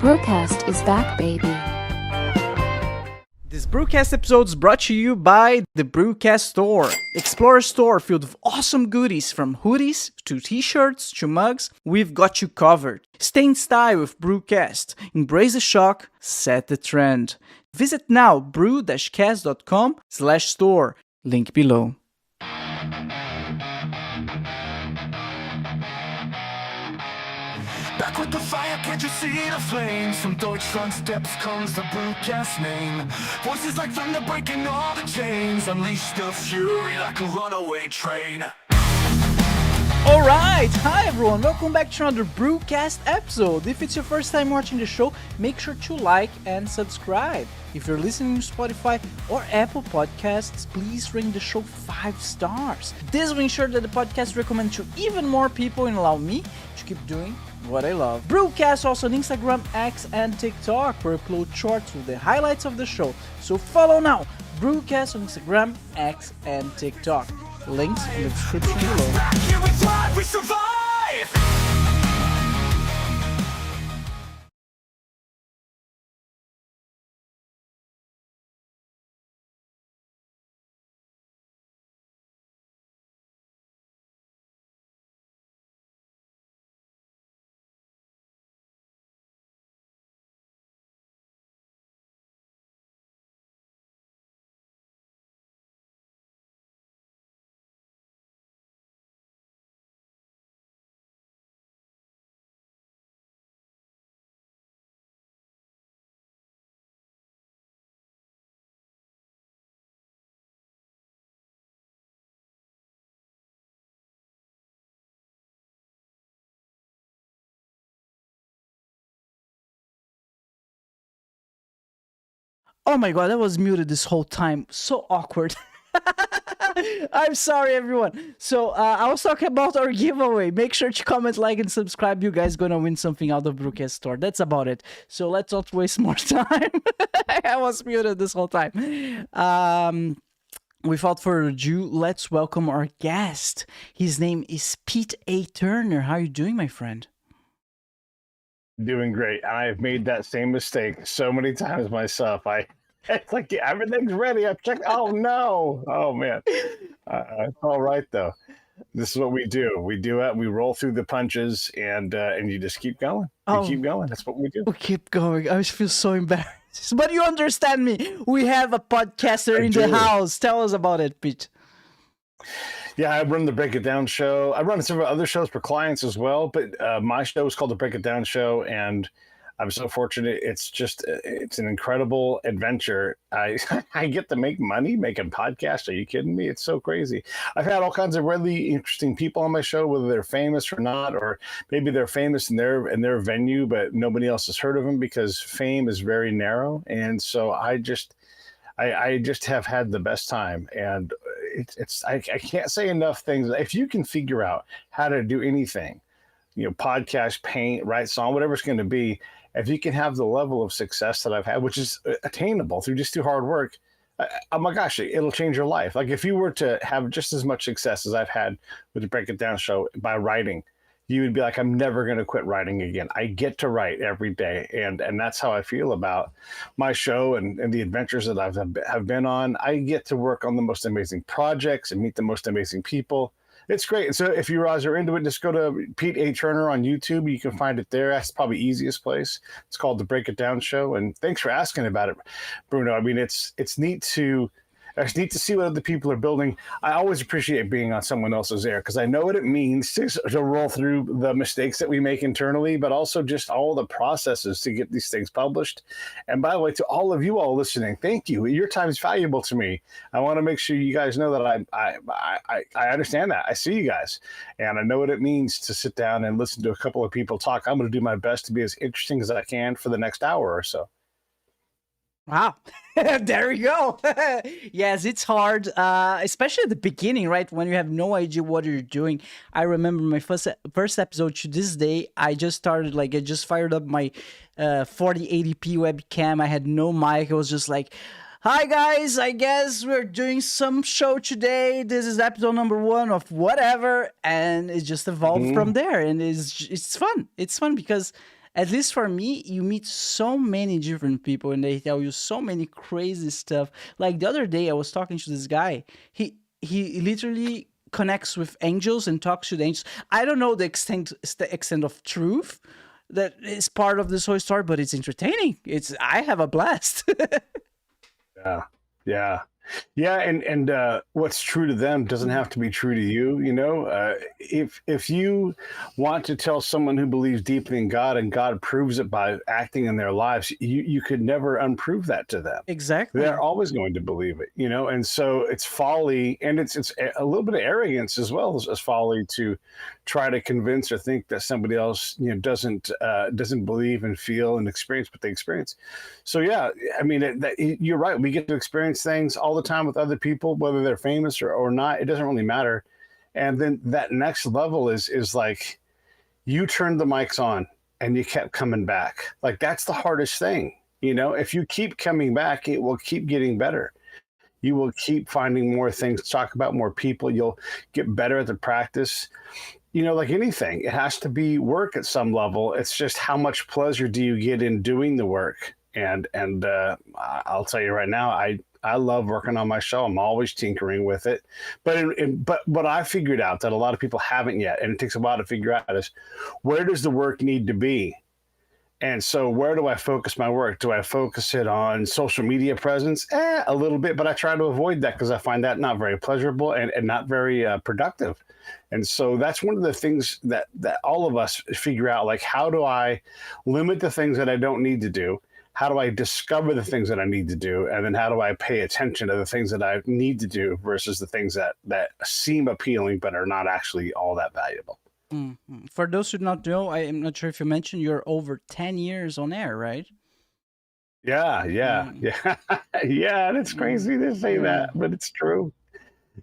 BRUCAST is back, baby. This BRUCAST episode is brought to you by the BRUCAST Store. Explore a store filled with awesome goodies from hoodies to t-shirts to mugs. We've got you covered. Stay in style with BRUCAST. Embrace the shock, set the trend. Visit now brew-cast.com/store. Link below. Back with the fire, can't you see the flames? From Deutschland steps comes the BRUCAST name. Voices like thunder breaking all the chains. Unleash the fury like a runaway train. Alright, hi everyone, welcome back to another BRUCAST episode. If it's your first time watching the show, make sure to like and subscribe. If you're listening to Spotify or Apple Podcasts, please rate the show 5 stars. This will ensure that the podcast recommends to even more people and allow me to keep doing what I love. BRUCAST also on Instagram, X, and TikTok, where I upload shorts with the highlights of the show. So follow now, BRUCAST on Instagram, X, and TikTok. Links in the description below. Here we thrive, we survive! Oh my god, I was muted this whole time. So awkward. I'm sorry, everyone. So, I was talking about our giveaway. Make sure to comment, like, and subscribe. You guys gonna win something out of BRUCAST Store. That's about it. So, let's not waste more time. I was muted this whole time. Without further ado, let's welcome our guest. His name is Pete A. Turner. How are you doing, my friend? Doing great. I've made that same mistake so many times myself. It's like everything's ready. I've checked. Oh no! Oh man! It's all right though. This is what we do. We do it. We roll through the punches, and you just keep going. You keep going. That's what we do. We keep going. I feel so embarrassed, but you understand me. We have a podcaster in the house. Tell us about it, Pete. Yeah, I run the Break It Down show. I run several other shows for clients as well, but my show is called the Break It Down show, and I'm so fortunate. It's an incredible adventure. I get to make money making podcasts. Are you kidding me? It's so crazy. I've had all kinds of really interesting people on my show, whether they're famous or not, or maybe they're famous in their venue, but nobody else has heard of them because fame is very narrow. And so I just have had the best time, and I can't say enough things. If you can figure out how to do anything, podcast, paint, write song, whatever it's going to be, if you can have the level of success that I've had, which is attainable through hard work, oh my gosh, it'll change your life. Like if you were to have just as much success as I've had with the Break It Down show by writing, you would be like, I'm never going to quit writing again. I get to write every day. And that's how I feel about my show and the adventures that have been on. I get to work on the most amazing projects and meet the most amazing people. It's great. So if you guys are into it, just go to Pete A. Turner on YouTube. You can find it there. That's probably the easiest place. It's called The Break It Down Show. And thanks for asking about it, Bruno. I mean, it's neat to see what other people are building. I always appreciate being on someone else's air because I know what it means to roll through the mistakes that we make internally, but also just all the processes to get these things published. And by the way, to all of you all listening, thank you. Your time is valuable to me. I want to make sure you guys know that I understand that. I see you guys, and I know what it means to sit down and listen to a couple of people talk. I'm going to do my best to be as interesting as I can for the next hour or so. Wow. There we go. Yes, it's hard, especially at the beginning, right? When you have no idea what you're doing. I remember my first episode to this day, I just fired up my 4080p webcam. I had no mic. I was just like, hi guys, I guess we're doing some show today. This is episode number 1 of whatever. And it just evolved from there. And it's fun. It's fun because at least for me, you meet so many different people and they tell you so many crazy stuff. Like the other day, I was talking to this guy. He literally connects with angels and talks to the angels. I don't know the extent of truth that is part of this whole story, but it's entertaining. I have a blast. Yeah, yeah, yeah. And what's true to them doesn't have to be true to you. If you want to tell someone who believes deeply in God and God proves it by acting in their lives, you could never unprove that to them. Exactly. They're always going to believe it, and so it's folly, and it's a little bit of arrogance as well as folly to try to convince or think that somebody else doesn't believe and feel and experience what they experience. So yeah, I mean you're right. We get to experience things all the time with other people, whether they're famous or not. It doesn't really matter. And then that next level is like you turned the mics on and you kept coming back. Like that's the hardest thing. If you keep coming back, it will keep getting better. You will keep finding more things to talk about, more people. You'll get better at the practice. Like anything, it has to be work at some level. It's just how much pleasure do you get in doing the work? And I'll tell you right now, I love working on my show. I'm always tinkering with it. But what I figured out that a lot of people haven't yet, and it takes a while to figure out, is where does the work need to be? And so where do I focus my work? Do I focus it on social media presence? A little bit, but I try to avoid that because I find that not very pleasurable and not very productive. And so that's one of the things that all of us figure out, like, how do I limit the things that I don't need to do? How do I discover the things that I need to do? And then how do I pay attention to the things that I need to do versus the things that seem appealing but are not actually all that valuable? Mhm. For those who do not know, I am not sure if you mentioned you're over 10 years on air, right? Yeah. Mm, Yeah, and it's crazy to say yeah. that, but it's true.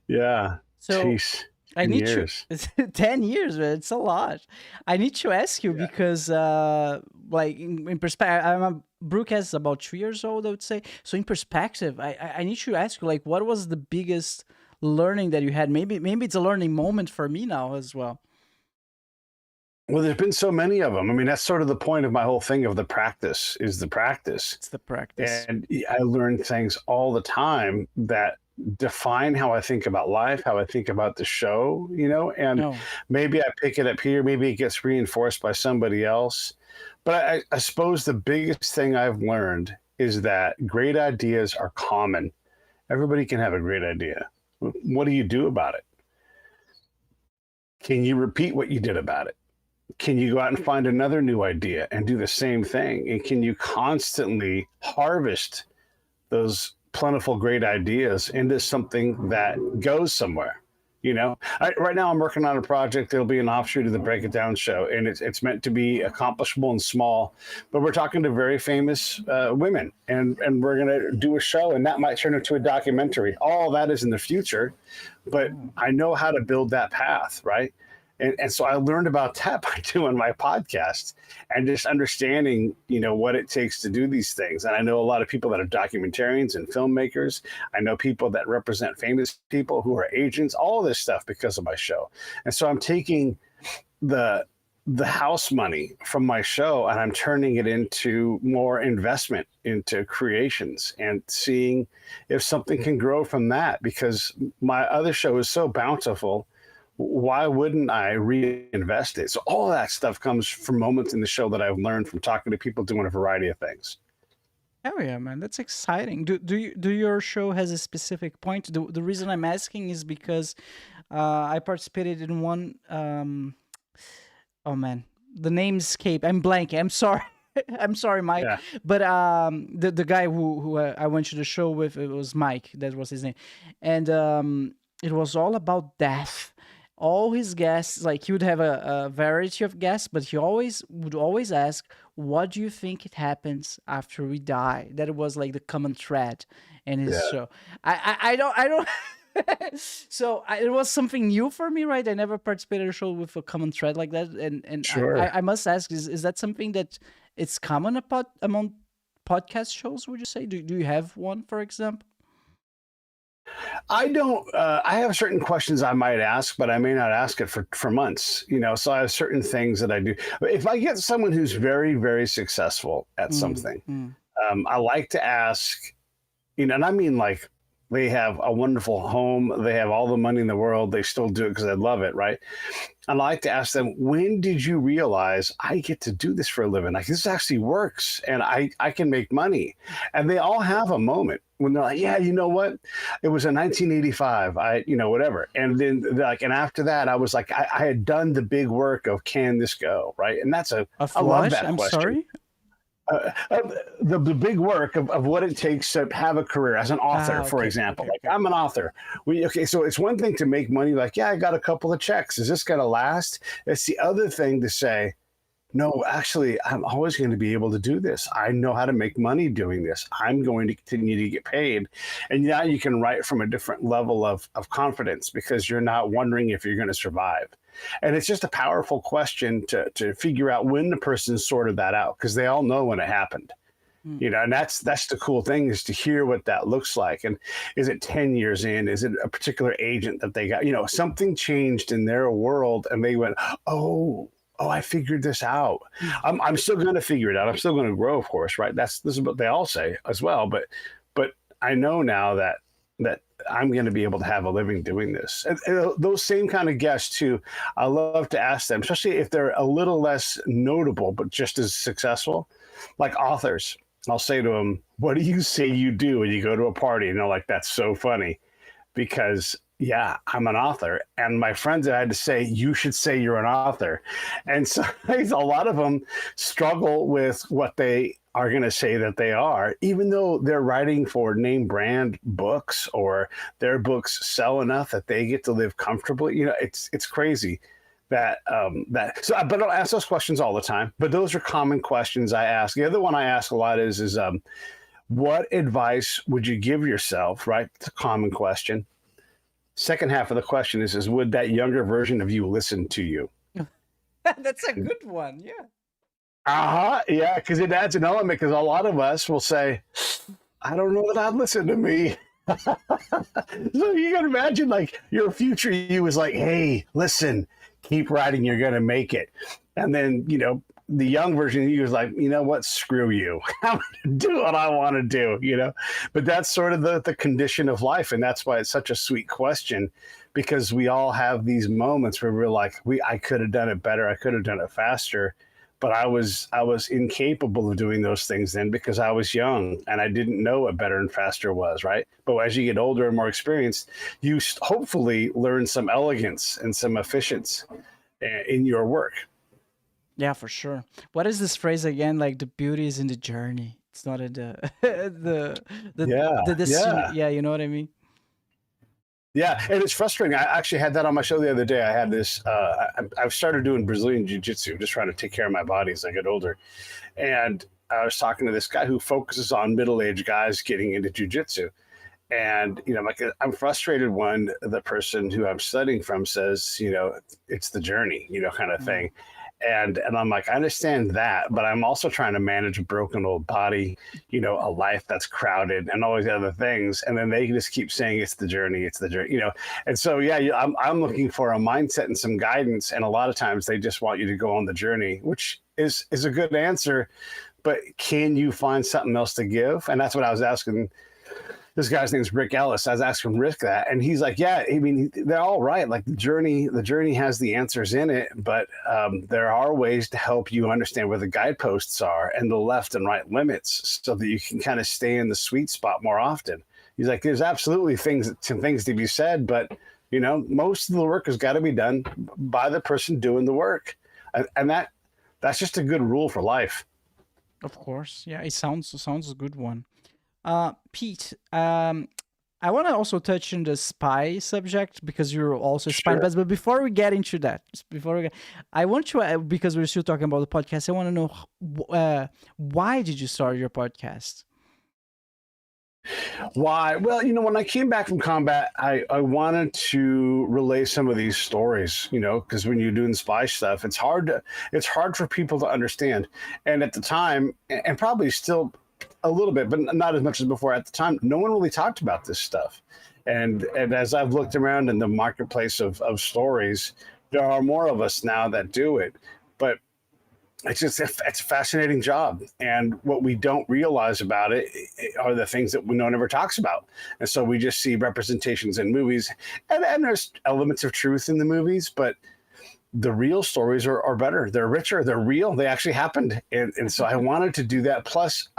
Yeah. So Jeez. I 10 need to, years. it's 10 years, man. It's a lot. I need to ask you Yeah. because, like, in perspective, I'm a Brewcast is about 3 years old, I would say. So in perspective, I need to ask you, like, what was the biggest learning that you had? Maybe it's a learning moment for me now as well. Well, there's been so many of them. I mean, that's sort of the point of my whole thing of the practice is the practice. It's the practice. And I learn things all the time that define how I think about life, how I think about the show, and No. maybe I pick it up here, maybe it gets reinforced by somebody else. But I suppose the biggest thing I've learned is that great ideas are common. Everybody can have a great idea. What do you do about it? Can you repeat what you did about it? Can you go out and find another new idea and do the same thing? And can you constantly harvest those plentiful great ideas into something that goes somewhere? Right now I'm working on a project. It'll be an offshoot of the Break It Down show, and it's meant to be accomplishable and small. But we're talking to very famous women, and we're going to do a show, and that might turn into a documentary. All that is in the future, but I know how to build that path, right? And so I learned about that by doing my podcast and just understanding, what it takes to do these things. And I know a lot of people that are documentarians and filmmakers. I know people that represent famous people who are agents, all this stuff because of my show. And so I'm taking the house money from my show and I'm turning it into more investment into creations and seeing if something can grow from that, because my other show is so bountiful. Why wouldn't I reinvest it? So all that stuff comes from moments in the show that I've learned from talking to people doing a variety of things. Hell yeah, man, that's exciting. Do your show has a specific point? The reason I'm asking is because I participated in one. Oh man, the name escape. I'm blanking. I'm sorry. I'm sorry, Mike. Yeah. But the guy who I went to the show with, it was Mike. That was his name, and it was all about death. All his guests, like, he would have a variety of guests, but he would always ask, "What do you think it happens after we die?" That was like the common thread in his Yeah. show. I don't. So it was something new for me, right? I never participated in a show with a common thread like that, and Sure. I must ask, is that something that it's common among podcast shows? Would you say? Do you have one, for example? I don't. I have certain questions I might ask, but I may not ask it for months. So I have certain things that I do. If I get someone who's very, very successful at Mm, something, mm. I like to ask. And I mean, like, they have a wonderful home, they have all the money in the world, they still do it because they love it, right? And I like to ask them, when did you realize I get to do this for a living? Like, this actually works and I can make money. And they all have a moment when they're like, yeah, you know what? It was in 1985, whatever. And then they're like, and after that, I was like, I had done the big work of, can this go? Right. And Of I love what? that I'm question. sorry. The big work of what it takes to have a career as an author, for Okay, example. okay, Like, okay. I'm an author. So it's one thing to make money, like, yeah, I got a couple of checks. Is this going to last? It's the other thing to say, no, actually, I'm always going to be able to do this. I know how to make money doing this. I'm going to continue to get paid. And now you can write from a different level of confidence because you're not wondering if you're going to survive. And it's just a powerful question to figure out when the person sorted that out, because they all know when it happened. And that's the cool thing, is to hear what that looks like. And is it 10 years in? Is it a particular agent that they got? Something changed in their world and they went, oh, I figured this out. I'm still going to figure it out. I'm still going to grow, of course, right? This is what they all say as well. But I know now that I'm going to be able to have a living doing this. And those same kind of guests too, I love to ask them, especially if they're a little less notable, but just as successful, like authors. I'll say to them, what do you say you do when you go to a party? And they're like, that's so funny because, yeah, I'm an author. And my friends had to say, you should say you're an author. And so a lot of them struggle with what they are going to say that they are, even though they're writing for name brand books or their books sell enough that they get to live comfortably. It's crazy but I don't ask those questions all the time, but those are common questions I ask. The other one I ask a lot is what advice would you give yourself? Right. It's a common question. Second half of the question is would that younger version of you listen to you? That's a good one. Yeah. Yeah, because it adds an element, because a lot of us will say, I don't know that I'd listen to me. So you can imagine, like, your future you is like, hey, listen, keep writing, you're going to make it. And then, the young version of you is like, you know what, screw you. I'm going to do what I want to do, But that's sort of the condition of life. And that's why it's such a sweet question, because we all have these moments where we're like, I could have done it better. I could have done it faster. But I was incapable of doing those things then because I was young and I didn't know what better and faster was, right? But as you get older and more experienced, you hopefully learn some elegance and some efficiency in your work. Yeah, for sure. What is this phrase again? Like, the beauty is in the journey. It's not in the the destination. Yeah, you know what I mean? Yeah, and it's frustrating. I actually had that on my show the other day. I had this. I've started doing Brazilian jiu-jitsu, just trying to take care of my body as I get older. And I was talking to this guy who focuses on middle-aged guys getting into jiu-jitsu. And I'm frustrated when the person who I'm studying from says, it's the journey, kind of thing. And I'm like, I understand that, but I'm also trying to manage a broken old body, a life that's crowded and all these other things. And then they just keep saying it's the journey. And so, yeah, I'm looking for a mindset and some guidance. And a lot of times they just want you to go on the journey, which is a good answer. But can you find something else to give? And that's what I was asking. This guy's name is Rick Ellis. I was asking Rick that, and he's like, yeah, I mean, they're all right. Like, the journey has the answers in it, but there are ways to help you understand where the guideposts are and the left and right limits so that you can kind of stay in the sweet spot more often. He's like, there's absolutely things to be said, but, most of the work has got to be done by the person doing the work. And that's just a good rule for life. Of course. Yeah, it sounds a good one. Pete, I want to also touch on the spy subject because you're also a spy. Sure. But before we get into that, I want to, because we're still talking about the podcast, I want to know why did you start your podcast? Why? Well, when I came back from combat, I wanted to relay some of these stories, because when you're doing spy stuff, it's hard for people to understand. And at the time, and probably still a little bit, but not as much as before, at the time, no one really talked about this stuff. And as I've looked around in the marketplace of stories, there are more of us now that do it. But it's a fascinating job, and what we don't realize about it are the things that no one ever talks about. And so we just see representations in movies, and there's elements of truth in the movies, but the real stories are better. They're richer. They're real. They actually happened. And so I wanted to do that. Plus,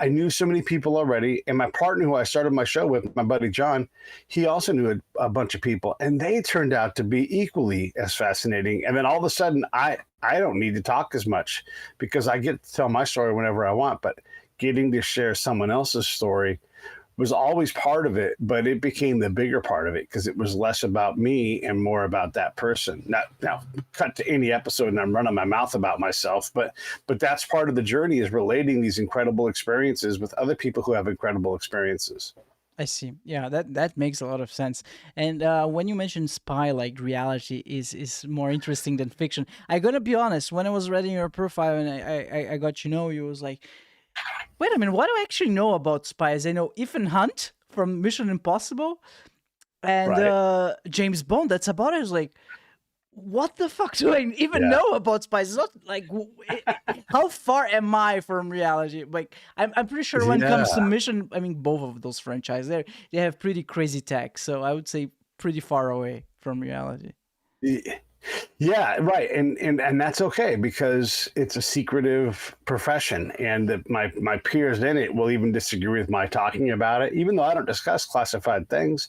I knew so many people already. And my partner, who I started my show with, my buddy John, he also knew a bunch of people. And they turned out to be equally as fascinating. And then all of a sudden, I don't need to talk as much because I get to tell my story whenever I want. But getting to share someone else's story was always part of it, but it became the bigger part of it because it was less about me and more about that person. Now, cut to any episode and I'm running my mouth about myself, but that's part of the journey, is relating these incredible experiences with other people who have incredible experiences. I see. Yeah, that makes a lot of sense. And when you mentioned spy, like reality is more interesting than fiction. I gotta be honest. When I was reading your profile and I got to know you, was like, wait a minute, what do I actually know about spies? I know Ethan Hunt from Mission Impossible and Right. James Bond. That's about it. I was like, what the fuck do I even know about spies? It's not like, how far am I from reality? Like, I'm pretty sure when it comes to Yeah. Mission, I mean, both of those franchises, they have pretty crazy tech. So I would say pretty far away from reality. Yeah, right, and that's okay because it's a secretive profession, and my peers in it will even disagree with my talking about it, even though I don't discuss classified things.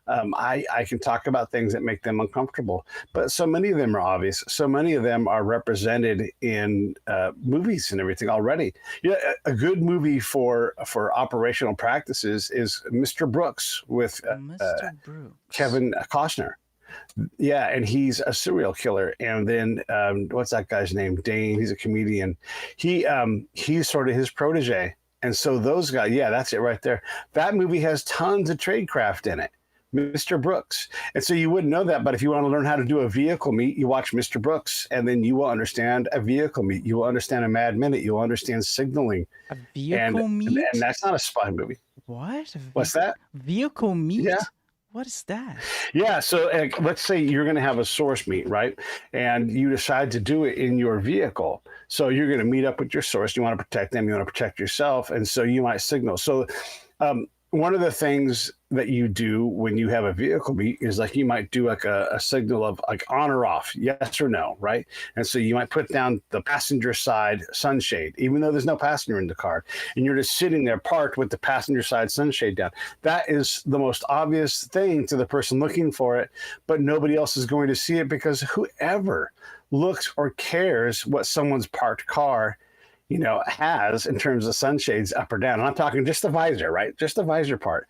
I can talk about things that make them uncomfortable, but so many of them are obvious. So many of them are represented in movies and everything already. Yeah, a good movie for operational practices is Mr. Brooks with Mr. Brooks. Kevin Costner. Yeah, and he's a serial killer. And then what's that guy's name? Dane. He's a comedian. He's sort of his protege. And so those guys, yeah, that's it right there. That movie has tons of tradecraft in it. Mr. Brooks. And so you wouldn't know that, but if you want to learn how to do a vehicle meet, you watch Mr. Brooks, and then you will understand a vehicle meet. You will understand a Mad Minute. You will understand signaling. A And vehicle meet? and that's not a spy movie. What? What's that? Vehicle meet? Yeah. What is that? Yeah, so let's say you're going to have a source meet, right? And you decide to do it in your vehicle. So you're going to meet up with your source. You want to protect them. You want to protect yourself. And so you might signal. So one of the things that you do when you have a vehicle meet is like you might do like a signal of like on or off, yes or no, right? And so you might put down the passenger side sunshade, even though there's no passenger in the car, and you're just sitting there parked with the passenger side sunshade down. That is the most obvious thing to the person looking for it, but nobody else is going to see it because whoever looks or cares what someone's parked car has in terms of sunshades up or down. And I'm talking just the visor, right? Just the visor part.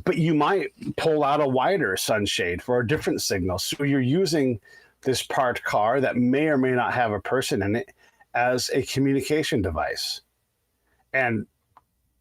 But you might pull out a wider sunshade for a different signal. So you're using this parked car that may or may not have a person in it as a communication device. And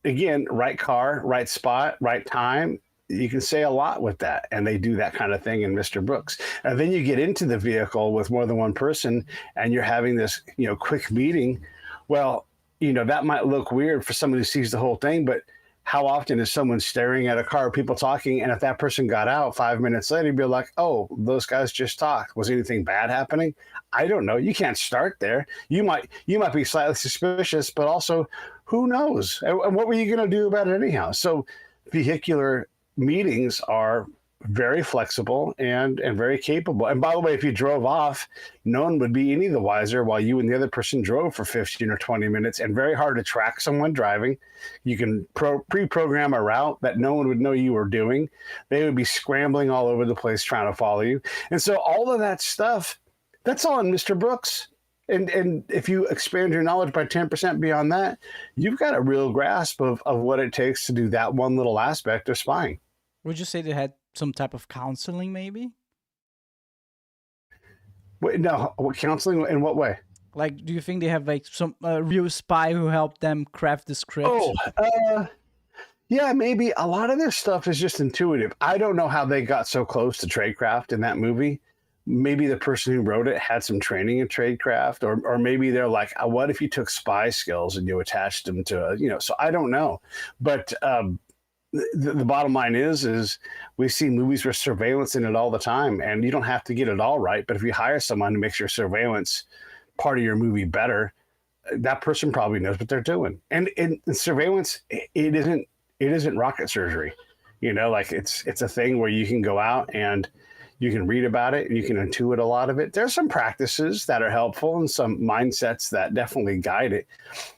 again, right car, right spot, right time. You can say a lot with that. And they do that kind of thing in Mr. Brooks. And then you get into the vehicle with more than one person and you're having this, quick meeting. Well, that might look weird for someone who sees the whole thing, but how often is someone staring at a car, people talking, and if that person got out 5 minutes later, you'd be like, oh, those guys just talked. Was anything bad happening? I don't know. You can't start there. You might be slightly suspicious, but also who knows? And what were you going to do about it anyhow? So vehicular meetings are very flexible and very capable. And by the way, if you drove off, no one would be any the wiser while you and the other person drove for 15 or 20 minutes, and very hard to track someone driving. You can pre-program a route that no one would know you were doing. They would be scrambling all over the place trying to follow you. And so all of that stuff, that's all in Mr. Brooks. And if you expand your knowledge by 10% beyond that, you've got a real grasp of what it takes to do that one little aspect of spying. Would you say they had some type of counseling, maybe? Wait, no, what counseling in what way? Like, do you think they have like some real spy who helped them craft the script? Yeah, maybe a lot of their stuff is just intuitive. I don't know how they got so close to tradecraft in that movie. Maybe the person who wrote it had some training in tradecraft, or maybe they're like, what if you took spy skills and you attached them to so I don't know. But the bottom line is we see movies with surveillance in it all the time, and you don't have to get it all right. But if you hire someone who makes your surveillance part of your movie better, that person probably knows what they're doing. And in surveillance, it isn't rocket surgery. Like it's a thing where you can go out and you can read about it and you can intuit a lot of it. There's some practices that are helpful and some mindsets that definitely guide it.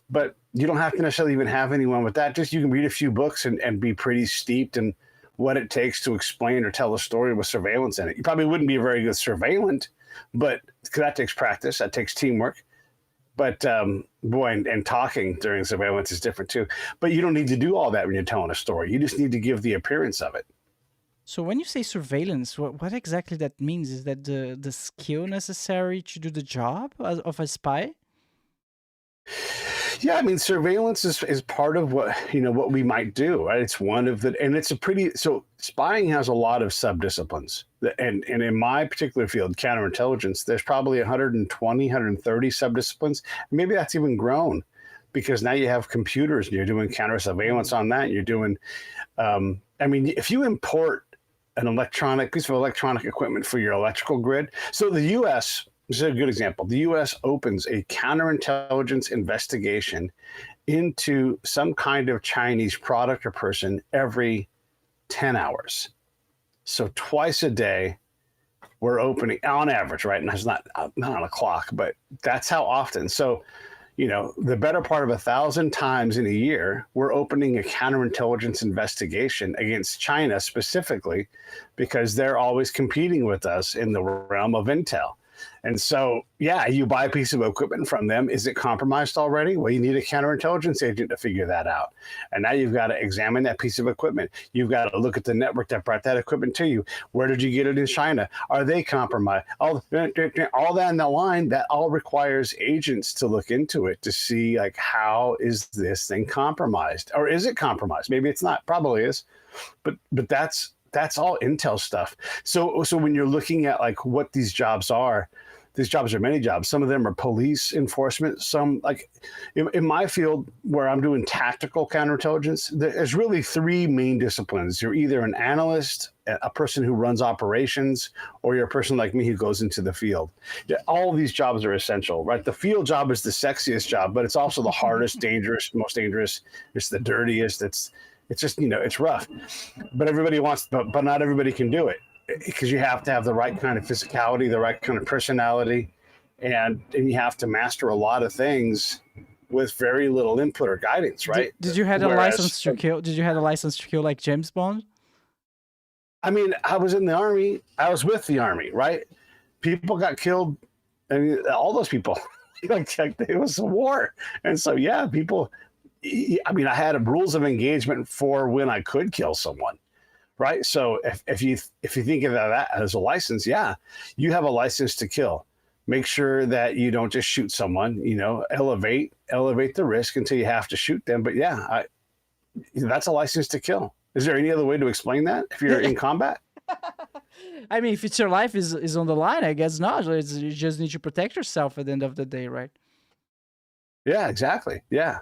But you don't have to necessarily even have anyone with that. Just you can read a few books and be pretty steeped in what it takes to explain or tell a story with surveillance in it. You probably wouldn't be a very good surveillant, but because that takes practice, that takes teamwork. But boy, and talking during surveillance is different too. But you don't need to do all that when you're telling a story. You just need to give the appearance of it. So when you say surveillance, what exactly that means? Is that the skill necessary to do the job of a spy? Yeah, I mean, surveillance is part of what we might do, right? It's one of the, and it's so spying has a lot of subdisciplines. And in my particular field, counterintelligence, there's probably 120, 130 subdisciplines. Maybe that's even grown because now you have computers and you're doing counter surveillance on that. And you're doing, I mean, if you import an piece of electronic equipment for your electrical grid. So the U.S., this is a good example. The U.S. opens a counterintelligence investigation into some kind of Chinese product or person every 10 hours. So twice a day, we're opening on average, right? And that's not on a clock, but that's how often. So, the better part of 1,000 times in a year, we're opening a counterintelligence investigation against China specifically because they're always competing with us in the realm of intel. And so, yeah, you buy a piece of equipment from them. Is it compromised already? Well, you need a counterintelligence agent to figure that out. And now you've got to examine that piece of equipment. You've got to look at the network that brought that equipment to you. Where did you get it in China? Are they compromised? All that in the line, that all requires agents to look into it to see, like, how is this thing compromised? Or is it compromised? Maybe it's not. Probably is. But that's all intel stuff. So when you're looking at like what these jobs are many jobs. Some of them are police enforcement. Some, like in my field where I'm doing tactical counterintelligence, there's really three main disciplines. You're either an analyst, a person who runs operations, or you're a person like me who goes into the field. All of these jobs are essential, right? The field job is the sexiest job, but it's also the hardest, most dangerous. It's the dirtiest. It's just, it's rough, but everybody but not everybody can do it because you have to have the right kind of physicality, the right kind of personality, and you have to master a lot of things with very little input or guidance, right? Did you have a license to kill? Did you have a license to kill like James Bond? I mean, I was in the Army. I was with the Army, right? People got killed. I mean, all those people, like it was a war. And so, yeah, people, I mean, I had rules of engagement for when I could kill someone, right? So if you think of that as a license, yeah, you have a license to kill. Make sure that you don't just shoot someone, elevate the risk until you have to shoot them. But yeah, that's a license to kill. Is there any other way to explain that if you're in combat? I mean, if it's your life is on the line, I guess not. You just need to protect yourself at the end of the day, right? Yeah, exactly. Yeah.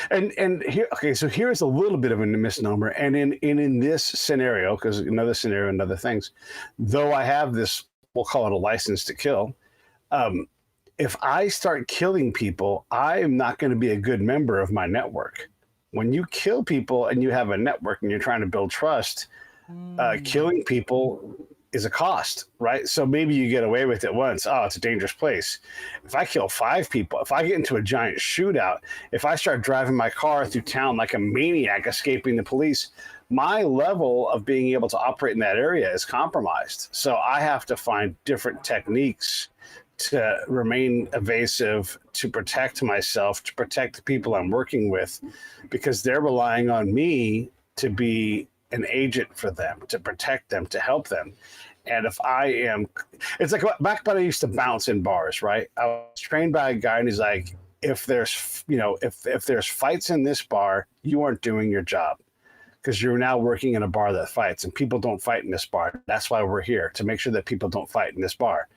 And here, okay, so here's a little bit of a misnomer. And in this scenario, because another scenario and other things, though I have this, we'll call it a license to kill. If I start killing people, I am not going to be a good member of my network. When you kill people and you have a network and you're trying to build trust, killing people is a cost, right? So maybe you get away with it once. Oh, it's a dangerous place. If I kill 5 people, if I get into a giant shootout, if I start driving my car through town like a maniac escaping the police, my level of being able to operate in that area is compromised. So I have to find different techniques to remain evasive, to protect myself, to protect the people I'm working with, because they're relying on me to be an agent for them, to protect them, to help them. And if I am, it's like back when I used to bounce in bars, right? I was trained by a guy and he's like, if there's fights in this bar, you aren't doing your job. because you're now working in a bar that fights, and people don't fight in this bar. That's why we're here, to make sure that people don't fight in this bar.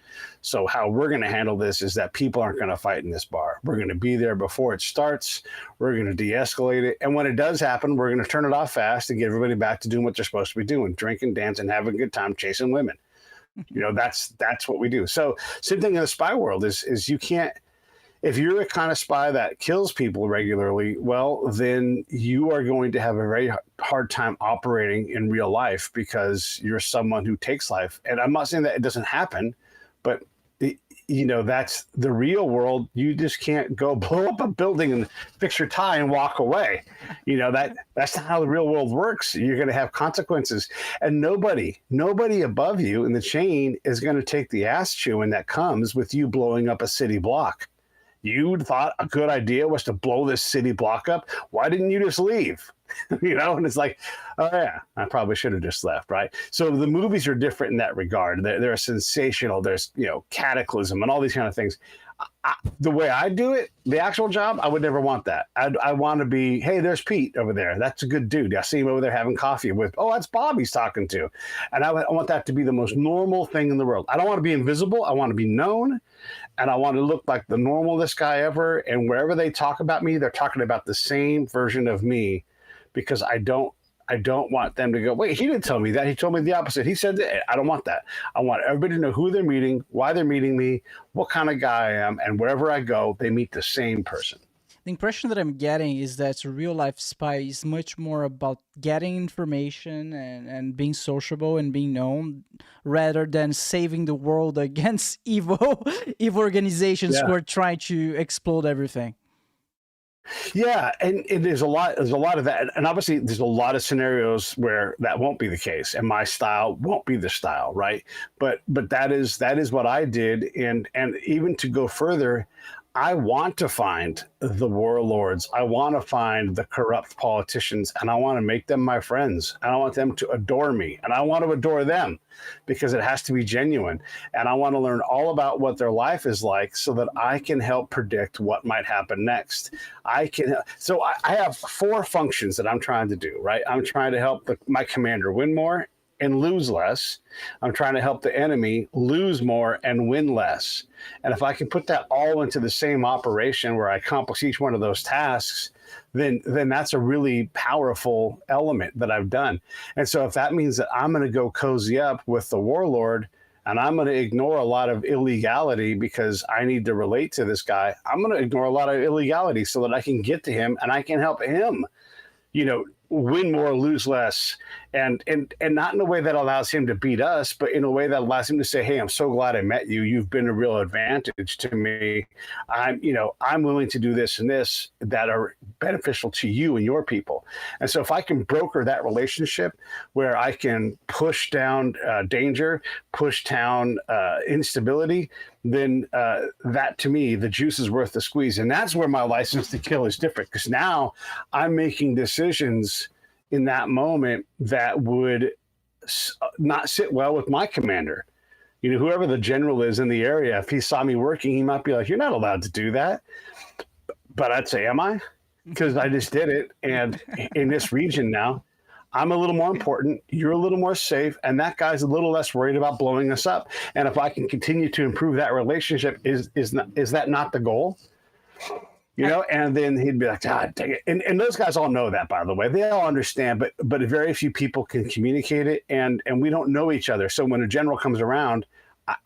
So how we're going to handle this is that people aren't going to fight in this bar. We're going to be there before it starts. We're going to de-escalate it. And when it does happen, we're going to turn it off fast and get everybody back to doing what they're supposed to be doing, drinking, dancing, having a good time, chasing women. That's what we do. So same thing in the spy world is you can't, if you're a kind of spy that kills people regularly, well, then you are going to have a very hard time operating in real life because you're someone who takes life. And I'm not saying that it doesn't happen, but that's the real world. You just can't go blow up a building and fix your tie and walk away. That's not how the real world works. You're going to have consequences, and nobody above you in the chain is going to take the ass chewing that comes with you blowing up a city block. You thought a good idea was to blow this city block up. Why didn't you just leave? And it's like, oh yeah, I probably should have just left, right? So the movies are different in that regard. They're sensational. There's, cataclysm and all these kind of things. The way I do it, the actual job, I would never want that. I want to be, hey, there's Pete over there. That's a good dude. I see him over there having coffee with, oh, that's Bob he's talking to. And I want that to be the most normal thing in the world. I don't want to be invisible. I want to be known. And I want to look like the normalest guy ever. And wherever they talk about me, they're talking about the same version of me, because I don't want them to go, wait, he didn't tell me that. He told me the opposite. He said that. I don't want that. I want everybody to know who they're meeting, why they're meeting me, what kind of guy I am. And wherever I go, they meet the same person. The impression that I'm getting is that a real life spy is much more about getting information and being sociable and being known, rather than saving the world against evil organizations who are trying to explode everything. Yeah, and there's a lot of that, and obviously there's a lot of scenarios where that won't be the case, and my style won't be the style, right? But that is what I did, and even to go further, I want to find the warlords. I want to find the corrupt politicians, and I want to make them my friends. And I want them to adore me, and I want to adore them, because it has to be genuine. And I want to learn all about what their life is like so that I can help predict what might happen next. I have 4 functions that I'm trying to do, right? I'm trying to help my commander win more and lose less. I'm trying to help the enemy lose more and win less. And if I can put that all into the same operation where I accomplish each one of those tasks, then that's a really powerful element that I've done. And so if that means that I'm going to go cozy up with the warlord and I'm going to ignore a lot of illegality because I need to relate to this guy, I'm going to ignore a lot of illegality so that I can get to him and I can help him, win more, lose less, and not in a way that allows him to beat us, but in a way that allows him to say, hey, I'm so glad I met you. You've been a real advantage to me. I'm willing to do this and this that are beneficial to you and your people. And so if I can broker that relationship where I can push down danger, push down instability, then that to me, the juice is worth the squeeze. And that's where my license to kill is different, because now I'm making decisions in that moment that would not sit well with my commander. Whoever the general is in the area, if he saw me working, he might be like, you're not allowed to do that. But I'd say, am I? Because I just did it. And in this region now, I'm a little more important, you're a little more safe, and that guy's a little less worried about blowing us up. And if I can continue to improve that relationship, is that not the goal? And then he'd be like, God, dang it. And those guys all know that, by the way. They all understand, but very few people can communicate it, and we don't know each other. So when a general comes around,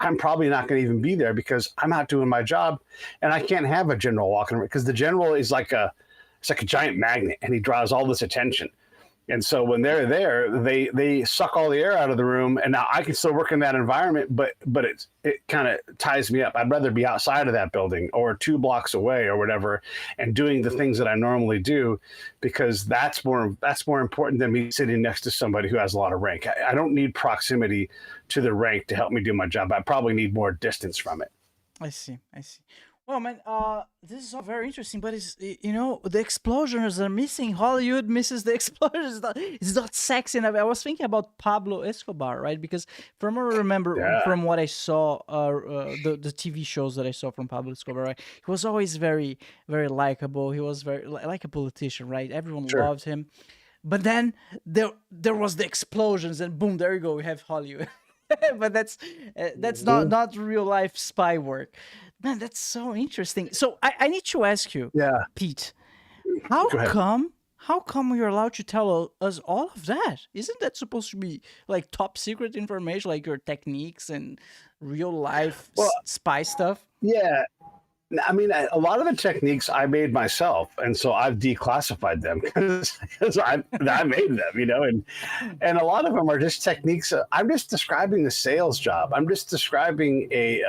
I'm probably not going to even be there because I'm not doing my job, and I can't have a general walking around because the general is like a giant magnet, and he draws all this attention. And so when they're there, they suck all the air out of the room. And now I can still work in that environment, but it kind of ties me up. I'd rather be outside of that building or 2 blocks away or whatever, and doing the things that I normally do, because that's more important than me sitting next to somebody who has a lot of rank. I don't need proximity to the rank to help me do my job. I probably need more distance from it. I see. Well, man, this is all very interesting, but the explosions are missing. Hollywood misses the explosions. It's not sexy enough. I was thinking about Pablo Escobar, right? Because from what I remember, from what I saw, the TV shows that I saw from Pablo Escobar, right? He was always very, very likable. He was very like a politician, right? Everyone loved him. But then there was the explosions, and boom, there you go, we have Hollywood. But that's not real life spy work. Man, that's so interesting. So I need to ask you, Yeah. Pete, how Go ahead. come you're allowed to tell us all of that? Isn't that supposed to be like top secret information, like your techniques and real life Well, spy stuff? Yeah. I mean, a lot of the techniques I made myself, and so I've declassified them because I made them, and a lot of them are just techniques. I'm just describing the sales job. I'm just describing a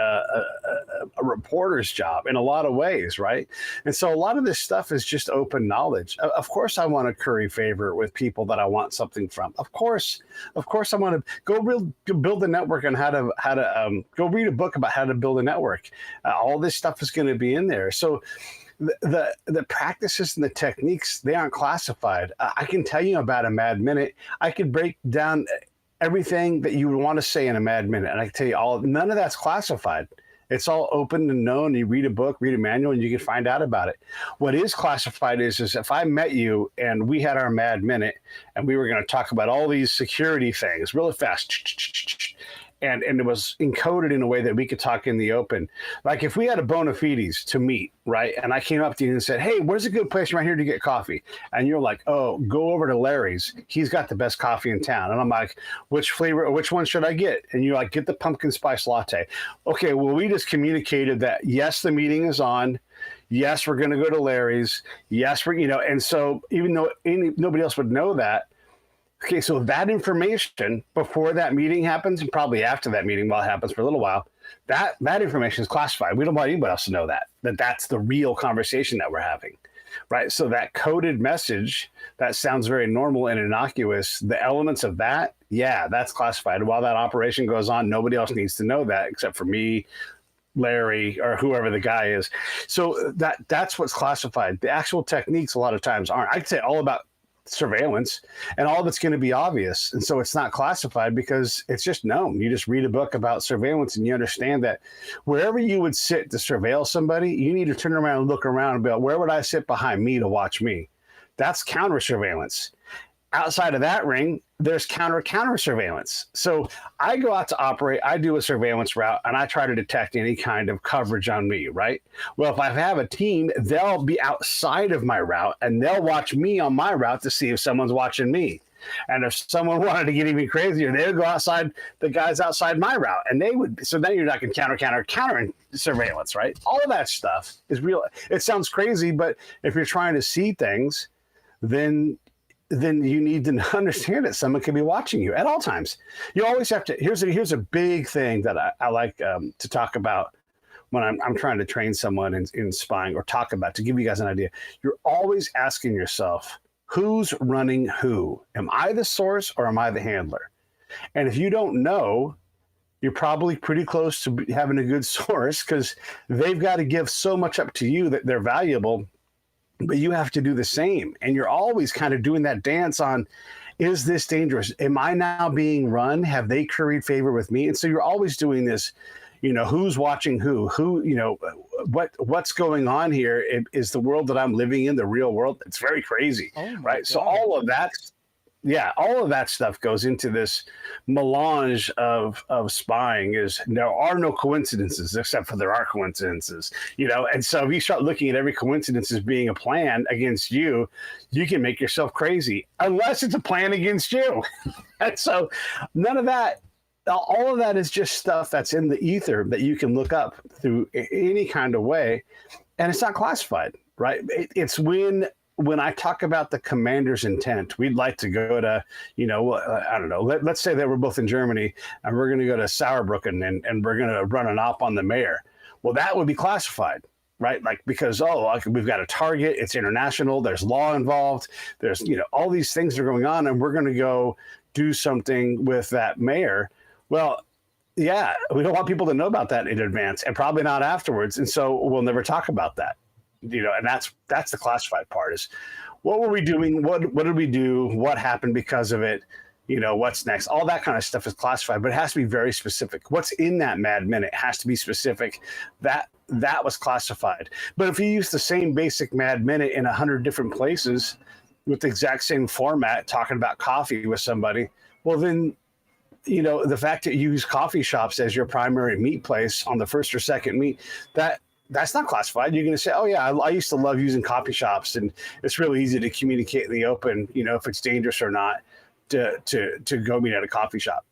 reporter's job in a lot of ways, right? And so a lot of this stuff is just open knowledge. Of course, I want to curry favor with people that I want something from. Of course, I want to go build a network on how to go read a book about how to build a network. All this stuff is going to be in there. So the practices and the techniques, they aren't classified. I can tell you about a Mad Minute. I could break down everything that you would want to say in a Mad Minute, and I can tell you none of that's classified. It's all open and known. You read a book, read a manual, and you can find out about it. What is classified is if I met you and we had our Mad Minute and we were going to talk about all these security things really fast, and it was encoded in a way that we could talk in the open. Like if we had a bona fides to meet, right? And I came up to you and said, hey, where's a good place right here to get coffee? And you're like, oh, go over to Larry's. He's got the best coffee in town. And I'm like, which flavor, which one should I get? And you're like, get the pumpkin spice latte. Okay, well, we just communicated that, yes, the meeting is on. Yes, we're going to go to Larry's. Yes, and so even though nobody else would know that, okay, so that information before that meeting happens, and probably after that meeting while it happens for a little while, that information is classified. We don't want anybody else to know that's the real conversation that we're having, right? So that coded message, that sounds very normal and innocuous. The elements of that, yeah, that's classified. While that operation goes on, nobody else needs to know that except for me, Larry, or whoever the guy is. So that's what's classified. The actual techniques a lot of times aren't. I'd say all about surveillance, and all of it's going to be obvious, and so it's not classified because it's just known. You just read a book about surveillance and you understand that wherever you would sit to surveil somebody, you need to turn around and look around and be like, where would I sit behind me to watch me? That's counter surveillance. Outside of that ring, there's counter surveillance. So I go out to operate, I do a surveillance route, and I try to detect any kind of coverage on me, right? Well, if I have a team, they'll be outside of my route, and they'll watch me on my route to see if someone's watching me. And if someone wanted to get even crazier, they would go outside, the guys outside my route, and they would. So then you're not going counter surveillance, right? All of that stuff is real. It sounds crazy, but if you're trying to see things, then you need to understand that someone could be watching you at all times. You always have to. Here's a big thing that I like to talk about when I'm trying to train someone in spying, or talk about, to give you guys an idea. You're always asking yourself, who's running who? Am I the source or am I the handler? And if you don't know, you're probably pretty close to having a good source, because they've got to give so much up to you that they're valuable. But you have to do the same. And you're always kind of doing that dance on, is this dangerous? Am I now being run? Have they curried favor with me? And so you're always doing this, who's watching who, what's going on here? Is the world that I'm living in the real world? It's very crazy, right? God. So all of that stuff goes into this melange of spying. There are no coincidences, except for there are coincidences, and so if you start looking at every coincidence as being a plan against you, you can make yourself crazy, unless it's a plan against you. And so none of that, all of that is just stuff that's in the ether that you can look up through any kind of way, and it's not classified, right? It's when I talk about the commander's intent, we'd like to go to, I don't know, let's say that we're both in Germany and we're going to go to Saarbrücken and we're going to run an op on the mayor. Well, that would be classified, right? Like, because, we've got a target, it's international, there's law involved, there's, all these things are going on, and we're going to go do something with that mayor. Well, yeah, we don't want people to know about that in advance, and probably not afterwards. And so we'll never talk about that. And that's the classified part, is what were we doing? What did we do? What happened because of it? What's next? All that kind of stuff is classified, but it has to be very specific. What's in that Mad Minute has to be specific. That was classified. But if you use the same basic Mad Minute in 100 different places, with the exact same format talking about coffee with somebody, well, then, the fact that you use coffee shops as your primary meet place on the first or second meet, that's not classified. You're going to say, oh, yeah, I used to love using coffee shops, and it's really easy to communicate in the open, if it's dangerous or not to go meet at a coffee shop.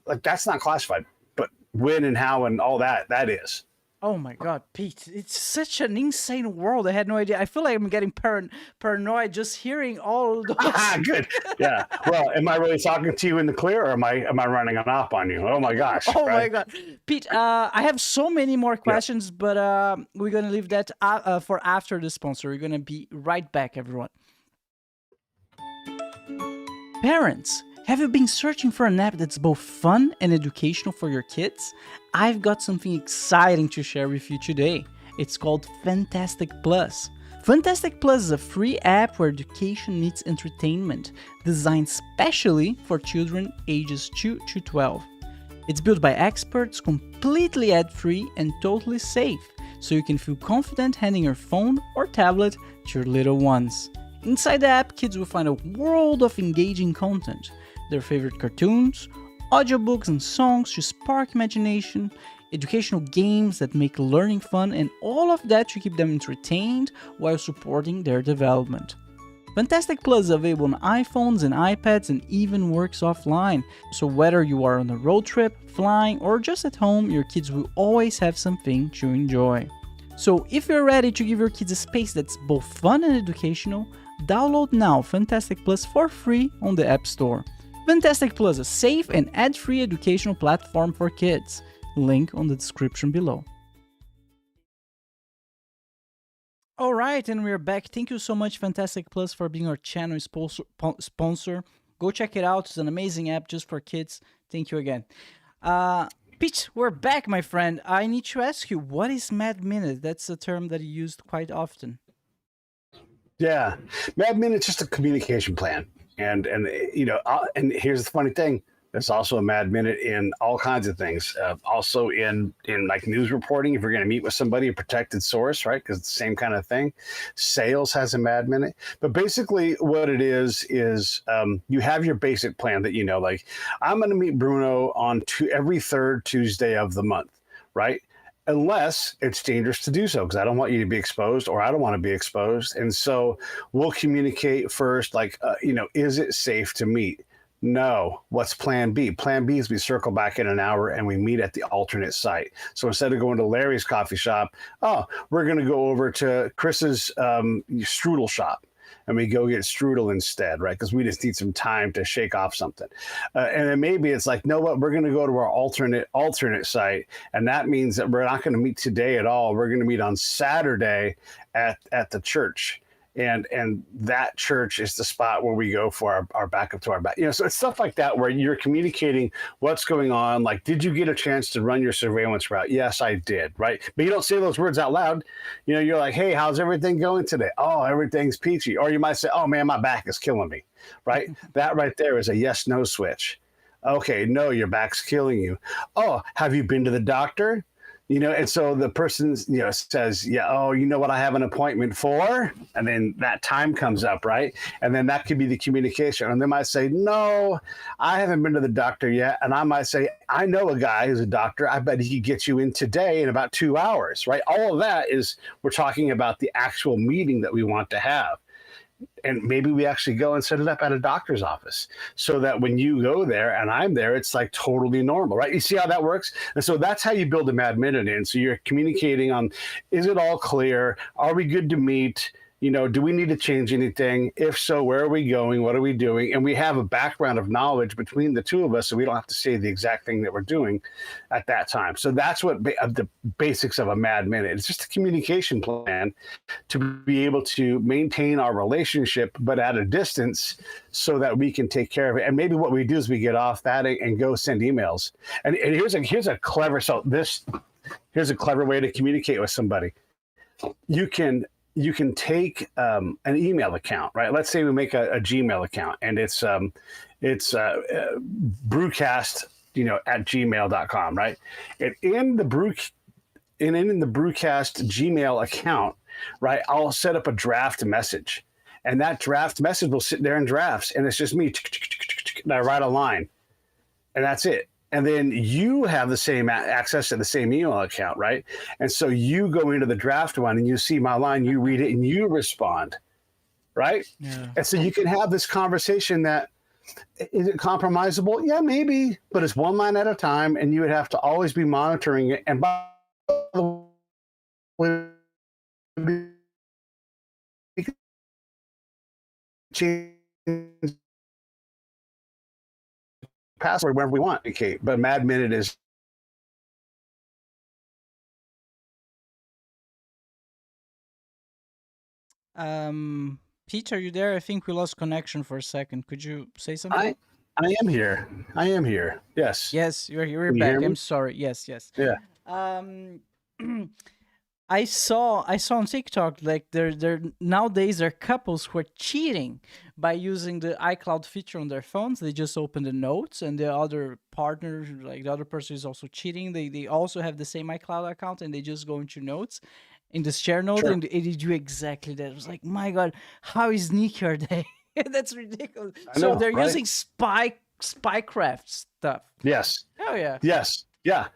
Like that's not classified. But when and how and all that is. Oh my God, Pete, it's such an insane world. I had no idea. I feel like I'm getting paranoid just hearing all those. Good. Yeah. Well, am I really talking to you in the clear, or am I running an op on you? Oh my gosh. Oh my God. Pete, I have so many more questions, but we're going to leave that for after the sponsor. We're going to be right back, everyone. Parents, have you been searching for an app that's both fun and educational for your kids? I've got something exciting to share with you today. It's called FunTastic Plus. FunTastic Plus is a free app where education meets entertainment, designed specially for children ages 2 to 12. It's built by experts, completely ad-free and totally safe, so you can feel confident handing your phone or tablet to your little ones. Inside the app, kids will find a world of engaging content. Their favorite cartoons, audiobooks and songs to spark imagination, educational games that make learning fun, and all of that to keep them entertained while supporting their development. FunTastic Plus is available on iPhones and iPads and even works offline. So whether you are on a road trip, flying, or just at home, your kids will always have something to enjoy. So if you're ready to give your kids a space that's both fun and educational, download now FunTastic Plus for free on the App Store. FunTastic Plus, a safe and ad-free educational platform for kids. Link on the description below. All right, and we're back. Thank you so much, FunTastic Plus, for being our channel sponsor. Go check it out. It's an amazing app just for kids. Thank you again. Pete, we're back, my friend. I need to ask you, what is Mad Minute? That's a term that you used quite often. Yeah, Mad Minute's just a communication plan. And here's the funny thing. There's also a Mad Minute in all kinds of things. Also in like news reporting, if you're going to meet with somebody, a protected source, right? Because it's the same kind of thing. Sales has a Mad Minute. But basically what it is you have your basic plan that, like I'm going to meet Bruno on every third Tuesday of the month, right? Unless it's dangerous to do so, because I don't want you to be exposed, or I don't want to be exposed. And so we'll communicate first, like, is it safe to meet? No. What's plan B? Plan B is we circle back in an hour and we meet at the alternate site. So instead of going to Larry's coffee shop, we're going to go over to Chris's strudel shop. And we go get strudel instead, right? Because we just need some time to shake off something. And then maybe it's like, no, what? We're going to go to our alternate site. And that means that we're not going to meet today at all. We're going to meet on Saturday at the church. And that church is the spot where we go for our backup to our back. So it's stuff like that where you're communicating what's going on. Like, did you get a chance to run your surveillance route? Yes, I did, right? But you don't say those words out loud. You're like, hey, how's everything going today? Oh, everything's peachy. Or you might say, oh, man, my back is killing me, right? That right there is a yes-no switch. Okay, no, your back's killing you. Oh, have you been to the doctor? And so the person, says, yeah, oh, you know what, I have an appointment for, and then that time comes up, right? And then that could be the communication. And they might say, no, I haven't been to the doctor yet. And I might say, I know a guy who's a doctor. I bet he could get you in today in about 2 hours, right? All of that is, we're talking about the actual meeting that we want to have. And maybe we actually go and set it up at a doctor's office so that when you go there and I'm there, it's like totally normal, right? You see how that works? And so that's how you build a Mad Minute in. So you're communicating on, is it all clear? Are we good to meet? Do we need to change anything? If so, where are we going? What are we doing? And we have a background of knowledge between the two of us, so we don't have to say the exact thing that we're doing at that time. So that's what the basics of a Mad Minute. It's just a communication plan to be able to maintain our relationship, but at a distance, so that we can take care of it. And maybe what we do is we get off that and go send emails. And here's a clever here's a clever way to communicate with somebody. You can take an email account, right? Let's say we make a Gmail account, and it's BRUCAST, at gmail.com, right? And in the BRUCAST Gmail account, right, I'll set up a draft message. And that draft message will sit there in drafts, and it's just me. And I write a line, and that's it. And then you have the same access to the same email account, right? And so you go into the draft one, and you see my line, you read it, and you respond, right? Yeah. And so you can have this conversation that, is it compromisable? Yeah, maybe, but it's one line at a time, and you would have to always be monitoring it. And by the way, we can change password whenever we want. Okay, but Mad Minute is. Pete, are you there? I think we lost connection for a second. Could you say something? I am here. I am here. Yes. Yes, you're Can you back. hear me? I'm sorry. Yes. Yeah. Um, I saw on TikTok, like there nowadays there are couples who are cheating by using the iCloud feature on their phones. They just open the notes, and the other partner, like the other person, is also cheating. They also have the same iCloud account, and they just go into notes, in the share note, Sure. and they do exactly that. I was like, my God, how sneaky are they? That's ridiculous. I So know, they're right? using spycraft stuff. Yes. Oh yeah. Yes. Yeah.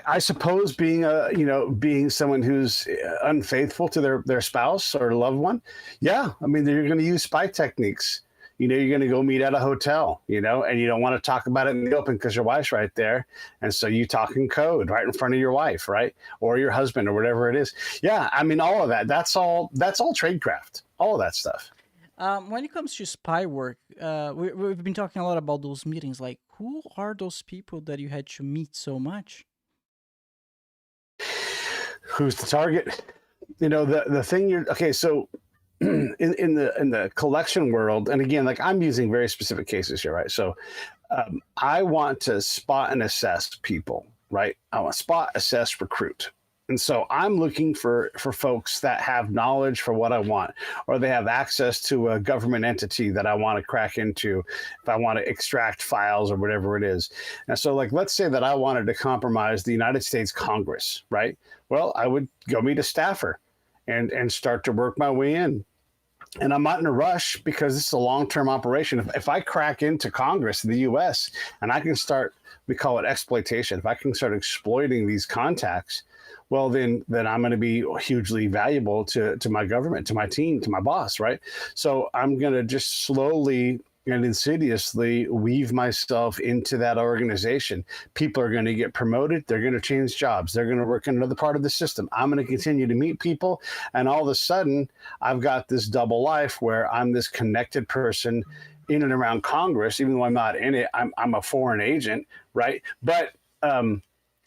I suppose being someone who's unfaithful to their spouse or loved one. Yeah. I mean, you're going to use spy techniques. You're going to go meet at a hotel, and you don't want to talk about it in the open because your wife's right there. And so you talk in code right in front of your wife, right? Or your husband or whatever it is. Yeah. I mean, all of that, that's all tradecraft, all of that stuff. When it comes to spy work, we've been talking a lot about those meetings. Like, who are those people that you had to meet so much? Who's the target? The thing okay. So in the collection world, and again, like I'm using very specific cases here, right? So I want to spot and assess people, right? I want to spot, assess, recruit. And so I'm looking for folks that have knowledge for what I want, or they have access to a government entity that I want to crack into if I want to extract files or whatever it is. And so, like, let's say that I wanted to compromise the United States Congress, right? Well, I would go meet a staffer and start to work my way in. And I'm not in a rush because this is a long-term operation. If I crack into Congress in the U.S. and I can start, we call it exploitation. If I can start exploiting these contacts, well, then I'm going to be hugely valuable to my government, to my team, to my boss, right? So I'm going to just slowly and insidiously weave myself into that organization. People are going to get promoted. They're going to change jobs. They're going to work in another part of the system. I'm going to continue to meet people. And all of a sudden, I've got this double life where I'm this connected person in and around Congress, even though I'm not in it. I'm a foreign agent, right? But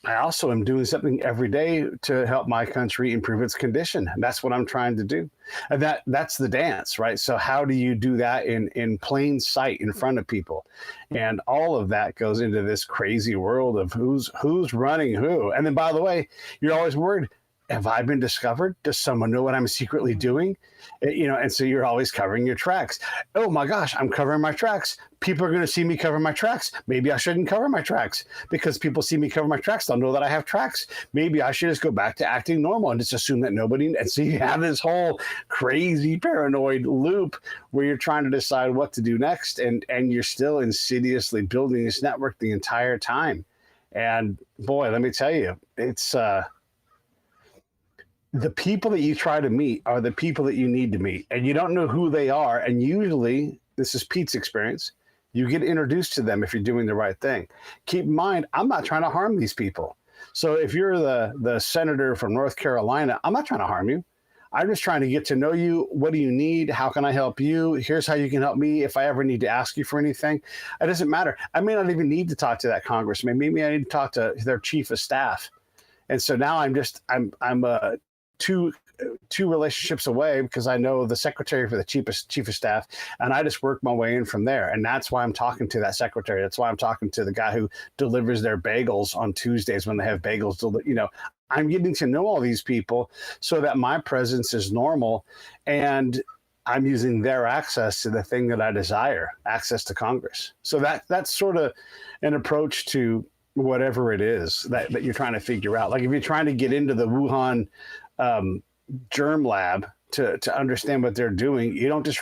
I also am doing something every day to help my country improve its condition. And that's what I'm trying to do. And that's the dance, right? So how do you do that in plain sight in front of people? And all of that goes into this crazy world of who's running who. And then, by the way, you're always worried, have I been discovered? Does someone know what I'm secretly doing? And so you're always covering your tracks. Oh my gosh, I'm covering my tracks. People are going to see me cover my tracks. Maybe I shouldn't cover my tracks because people see me cover my tracks. They'll know that I have tracks. Maybe I should just go back to acting normal and just assume that nobody. And so you have this whole crazy paranoid loop where you're trying to decide what to do next. And you're still insidiously building this network the entire time. And boy, let me tell you, it's, the people that you try to meet are the people that you need to meet, and you don't know who they are. And usually, this is Pete's experience, you get introduced to them if you're doing the right thing. Keep in mind, I'm not trying to harm these people. So if you're the senator from North Carolina, I'm not trying to harm you. I'm just trying to get to know you. What do you need? How can I help you? Here's how you can help me if I ever need to ask you for anything. It doesn't matter. I may not even need to talk to that congressman. Maybe I need to talk to their chief of staff. And so now I'm two relationships away because I know the secretary for the chief of staff, and I just work my way in from there. And that's why I'm talking to that secretary. That's why I'm talking to the guy who delivers their bagels on Tuesdays when they have bagels. I'm getting to know all these people so that my presence is normal, and I'm using their access to the thing that I desire, access to Congress. So that's sort of an approach to whatever it is that you're trying to figure out. Like if you're trying to get into the Wuhan germ lab, to understand what they're doing. You don't just,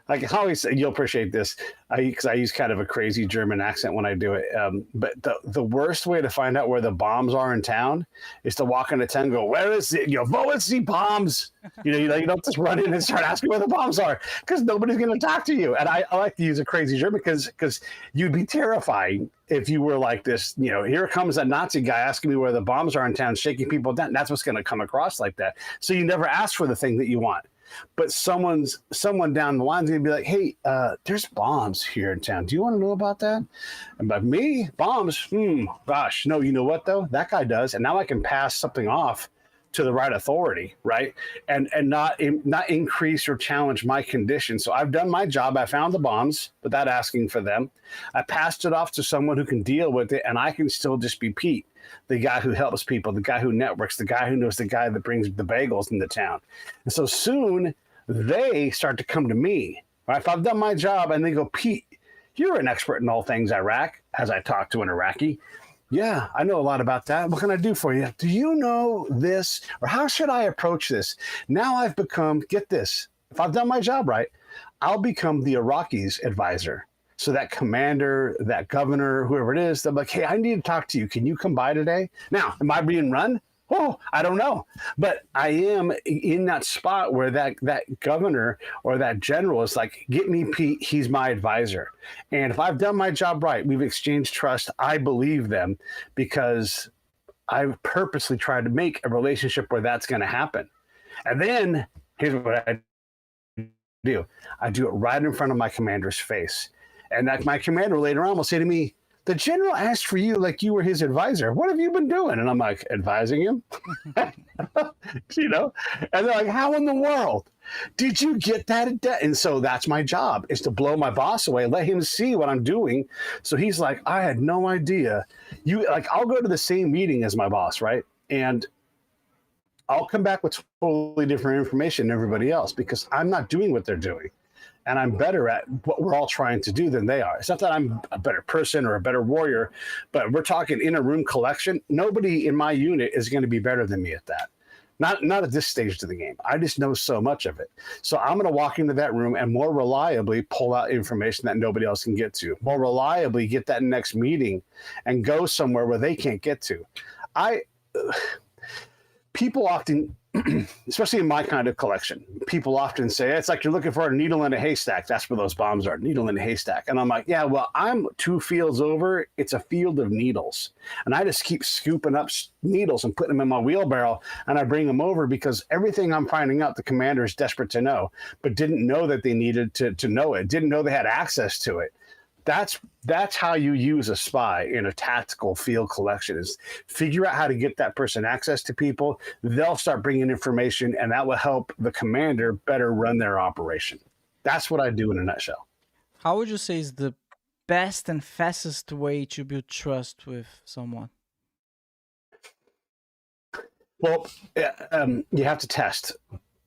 like I always say, you'll appreciate this, because I use kind of a crazy German accent when I do it. But the worst way to find out where the bombs are in town is to walk into town and go, where is it? Wo ist die bombs? You don't just run in and start asking where the bombs are, because nobody's going to talk to you. And I like to use a crazy German because you'd be terrifying if you were like this, here comes a Nazi guy asking me where the bombs are in town, shaking people down. That's what's going to come across like that. So you never ask for the thing that you want. But someone down the line is going to be like, hey, there's bombs here in town. Do you want to know about that? And by me, bombs? Gosh, no, you know what, though? That guy does. And now I can pass something off to the right authority, right? And not increase or challenge my condition. So I've done my job. I found the bombs without asking for them. I passed it off to someone who can deal with it, and I can still just be Pete, the guy who helps people, the guy who networks, the guy who knows the guy that brings the bagels into town. And so soon they start to come to me. Right? If I've done my job and they go, Pete, you're an expert in all things Iraq, as I talk to an Iraqi. Yeah, I know a lot about that. What can I do for you? Do you know this? Or how should I approach this? Now I've become, get this, if I've done my job right, I'll become the Iraqis' advisor. So that commander, that governor, whoever it is, they're like, hey, I need to talk to you. Can you come by today? Now, am I being run? Oh, I don't know. But I am in that spot where that governor or that general is like, get me Pete, he's my advisor. And if I've done my job right, we've exchanged trust, I believe them, because I've purposely tried to make a relationship where that's going to happen. And then here's what I do. I do it right in front of my commander's face. And that my commander later on will say to me, the general asked for you like you were his advisor. What have you been doing? And I'm like, advising him? And they're like, how in the world did you get that? And so that's my job, is to blow my boss away, let him see what I'm doing. So he's like, I had no idea. I'll go to the same meeting as my boss, right? And I'll come back with totally different information than everybody else, because I'm not doing what they're doing. And I'm better at what we're all trying to do than they are. It's not that I'm a better person or a better warrior, but we're talking in a room collection. Nobody in my unit is going to be better than me at that. Not at this stage of the game. I just know so much of it. So I'm going to walk into that room and more reliably pull out information that nobody else can get to. More reliably get that next meeting and go somewhere where they can't get to. People often, especially in my kind of collection, people often say, it's like you're looking for a needle in a haystack. That's where those bombs are, needle in a haystack. And I'm like, yeah, well, I'm 2 fields over. It's a field of needles. And I just keep scooping up needles and putting them in my wheelbarrow, and I bring them over, because everything I'm finding out, the commander is desperate to know, but didn't know that they needed to know it, didn't know they had access to it. That's how you use a spy in a tactical field collection, is figure out how to get that person access to people. They'll start bringing information, and that will help the commander better run their operation. That's what I do in a nutshell. How would you say is the best and fastest way to build trust with someone? Well, you have to test.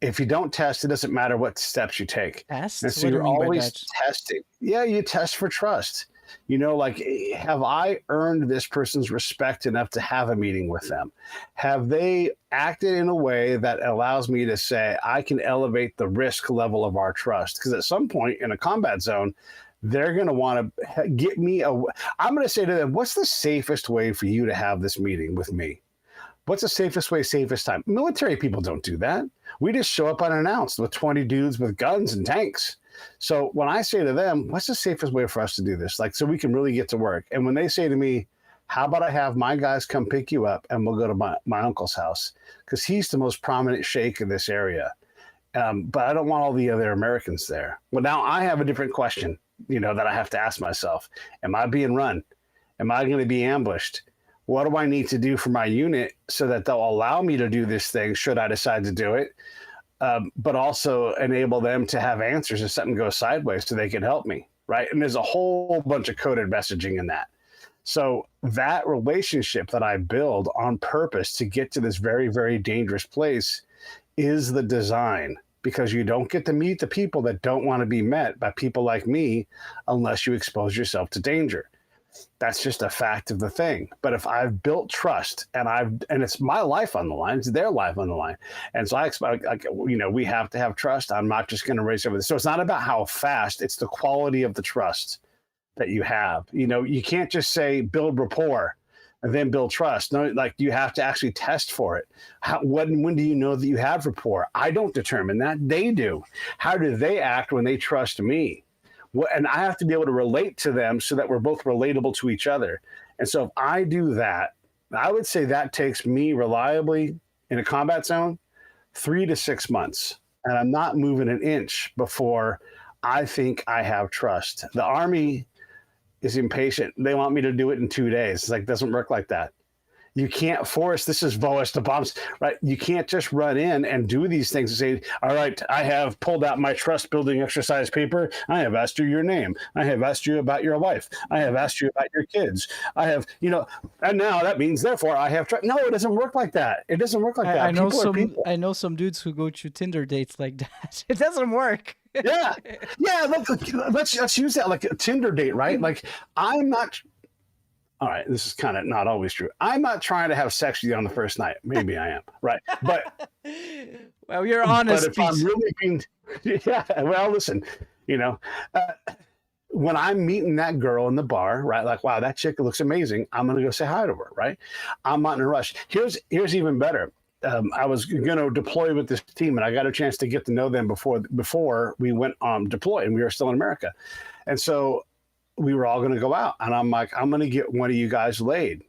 If you don't test, it doesn't matter what steps you take. Test? And so you're always testing. Yeah, you test for trust. Have I earned this person's respect enough to have a meeting with them? Have they acted in a way that allows me to say, I can elevate the risk level of our trust? Because at some point in a combat zone, they're going to want to get me I'm going to say to them, what's the safest way for you to have this meeting with me? What's the safest way, safest time? Military people don't do that. We just show up unannounced with 20 dudes with guns and tanks. So when I say to them, what's the safest way for us to do this? So we can really get to work. And when they say to me, how about I have my guys come pick you up and we'll go to my uncle's house, because he's the most prominent sheikh in this area. But I don't want all the other Americans there. Well, now I have a different question, that I have to ask myself. Am I being run? Am I going to be ambushed? What do I need to do for my unit so that they'll allow me to do this thing should I decide to do it, but also enable them to have answers if something goes sideways so they can help me, right? And there's a whole bunch of coded messaging in that. So that relationship that I build on purpose to get to this very, very dangerous place is the design, because you don't get to meet the people that don't want to be met by people like me unless you expose yourself to danger. That's just a fact of the thing. But if I've built trust and it's my life on the line, it's their life on the line. And so I expect, like, we have to have trust. I'm not just going to race over this. So it's not about how fast, it's the quality of the trust that you have. You can't just say build rapport and then build trust. No, like you have to actually test for it. When do you know that you have rapport? I don't determine that. They do. How do they act when they trust me? And I have to be able to relate to them so that we're both relatable to each other. And so if I do that, I would say that takes me reliably in a combat zone 3 to 6 months. And I'm not moving an inch before I think I have trust. The Army is impatient. They want me to do it in 2 days. It's like, doesn't work like that. You can't force, this is Voas to bombs, right? You can't just run in and do these things and say, all right, I have pulled out my trust building exercise paper. I have asked you your name. I have asked you about your wife. I have asked you about your kids. I have, and now that means, therefore, I have trust. No, it doesn't work like that. It doesn't work like that. I know some dudes who go to Tinder dates like that. It doesn't work. Yeah. Look, let's use that like a Tinder date, right? Like I'm not. All right, this is kind of not always true. I'm not trying to have sex with you on the first night. Maybe I am, right? But well, you're honest. But if I'm really being, well, listen, when I'm meeting that girl in the bar, right? Like, wow, that chick looks amazing. I'm gonna go say hi to her, right? I'm not in a rush. Here's even better. I was going to deploy with this team, and I got a chance to get to know them before we went on deploy, and we were still in America, and so we were all going to go out, and I'm like, I'm going to get one of you guys laid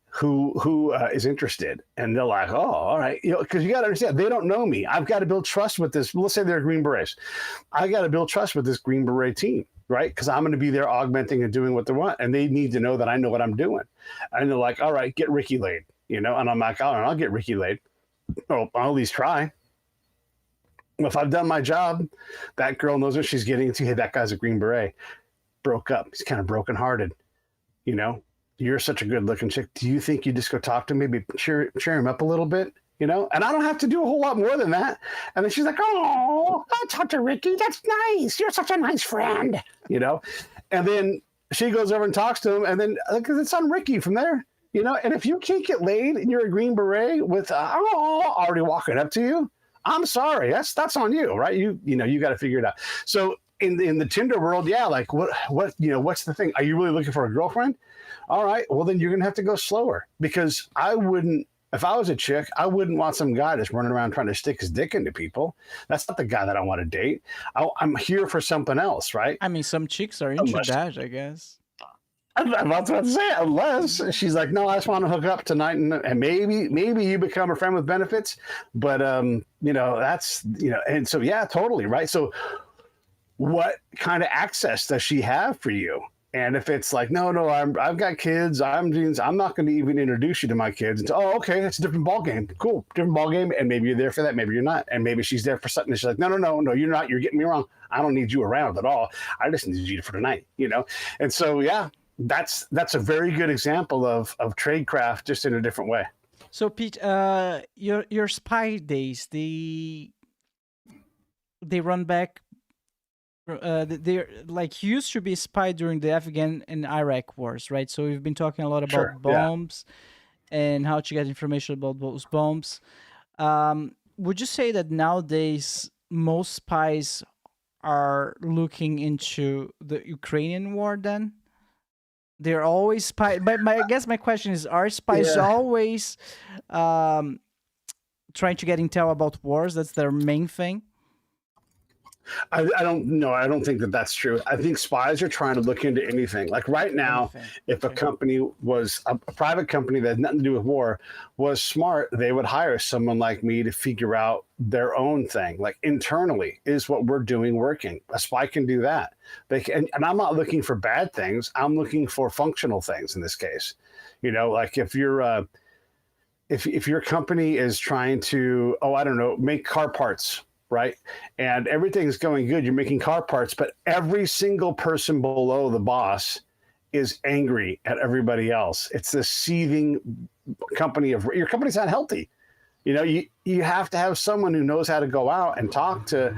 who is interested. And they're like, oh, all right. Because you got to understand, they don't know me. I've got to build trust with this. Let's say they're Green Berets. I got to build trust with this Green Beret team, right? Because I'm going to be there augmenting and doing what they want. And they need to know that I know what I'm doing. And they're like, all right, get Ricky laid, and I'm like, all right, I'll get Ricky laid. Oh, I'll at least try. If I've done my job, that girl knows what she's getting into. Hey, that guy's a Green Beret. Broke up. He's kind of brokenhearted. You're such a good looking chick. Do you think you just go talk to him, maybe cheer him up a little bit? And I don't have to do a whole lot more than that. And then she's like, oh, I'll talk to Ricky. That's nice. You're such a nice friend, And then she goes over and talks to him. And then it's on Ricky from there, And if you can't get laid and you're a Green Beret with, already walking up to you, I'm sorry. That's on you, right? You got to figure it out. So, in the Tinder world, yeah, like what's the thing? Are you really looking for a girlfriend? All right, well then you're gonna have to go slower, because if I was a chick, I wouldn't want some guy that's running around trying to stick his dick into people. That's not the guy that I want to date. I'm here for something else, right? I mean, some chicks are into that, I guess. I'm about to say, unless she's like, no, I just want to hook up tonight, and maybe you become a friend with benefits, but that's and so yeah, totally right. So what kind of access does she have for you? And if it's like, no, I've got kids, I'm not going to even introduce you to my kids. Oh, okay, that's a different ball game. Cool, different ball game. And maybe you're there for that, maybe you're not. And maybe she's there for something. And she's like, no, you're not. You're getting me wrong. I don't need you around at all. I just need you for tonight, And so, yeah, that's a very good example of tradecraft, just in a different way. So, Pete, your spy days, they run back. They're like, you used to be a spy during the Afghan and Iraq wars, right? So we've been talking a lot about bombs and how to get information about those bombs. Would you say that nowadays most spies are looking into the Ukrainian war then? They're always spies. But I guess my question is, are spies always trying to get intel about wars? That's their main thing? I don't know. I don't think that that's true. I think spies are trying to look into anything. Like right now, if a company was a private company that had nothing to do with war was smart, they would hire someone like me to figure out their own thing. Like internally, is what we're doing working? A spy can do that. They can, and I'm not looking for bad things. I'm looking for functional things in this case. Like if you're if your company is trying to, make car parts, right? And everything's going good. You're making car parts, but every single person below the boss is angry at everybody else. It's this seething company your company's not healthy. You have to have someone who knows how to go out and talk to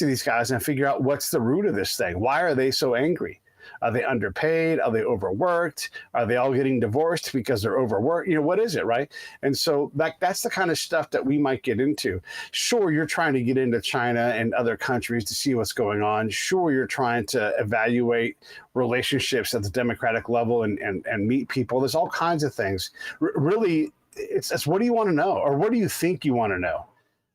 these guys and figure out what's the root of this thing. Why are they so angry? Are they underpaid? Are they overworked? Are they all getting divorced because they're overworked? What is it, right? And so that's the kind of stuff that we might get into. Sure, you're trying to get into China and other countries to see what's going on. Sure, you're trying to evaluate relationships at the democratic level and meet people. There's all kinds of things. Really, it's what do you want to know, or what do you think you want to know?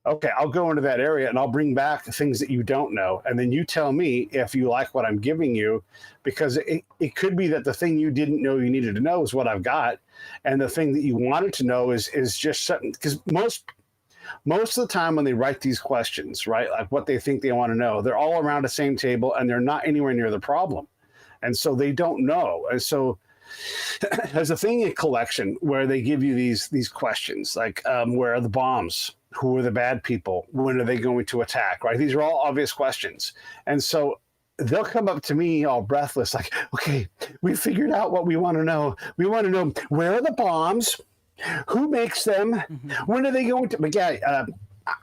Okay, I'll go into that area and I'll bring back things that you don't know. And then you tell me if you like what I'm giving you, because it could be that the thing you didn't know you needed to know is what I've got. And the thing that you wanted to know is just something, because most of the time when they write these questions, right, like what they think they want to know, they're all around the same table and they're not anywhere near the problem. And so they don't know. And so there's a thing in collection where they give you these questions, like where are the bombs? Who are the bad people? When are they going to attack? Right? These are all obvious questions. And so they'll come up to me all breathless, like, okay, we figured out what we want to know. We want to know, where are the bombs? Who makes them? When are they going to? But yeah,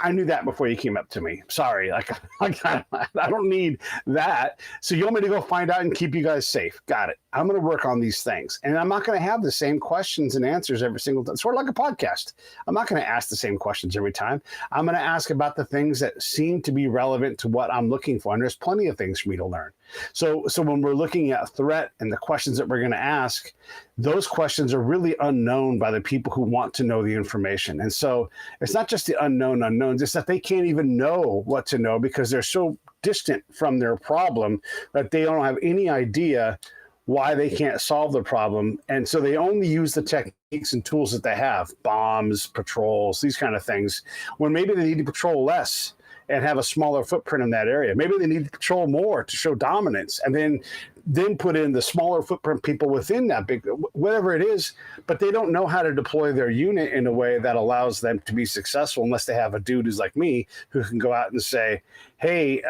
I knew that before you came up to me. Sorry, like I don't need that. So you want me to go find out and keep you guys safe? Got it. I'm going to work on these things, and I'm not going to have the same questions and answers every single time. Sort of like a podcast. I'm not going to ask the same questions every time. I'm going to ask about the things that seem to be relevant to what I'm looking for, and there's plenty of things for me to learn. So when we're looking at threat and the questions that we're going to ask, those questions are really unknown by the people who want to know the information. And so it's not just the unknown unknowns, it's that they can't even know what to know because they're so distant from their problem that they don't have any idea why they can't solve the problem. And so they only use the techniques and tools that they have, bombs, patrols, these kind of things, when maybe they need to patrol less and have a smaller footprint in that area. Maybe they need to patrol more to show dominance, and then put in the smaller footprint people within that big, whatever it is, but they don't know how to deploy their unit in a way that allows them to be successful unless they have a dude who's like me who can go out and say, hey,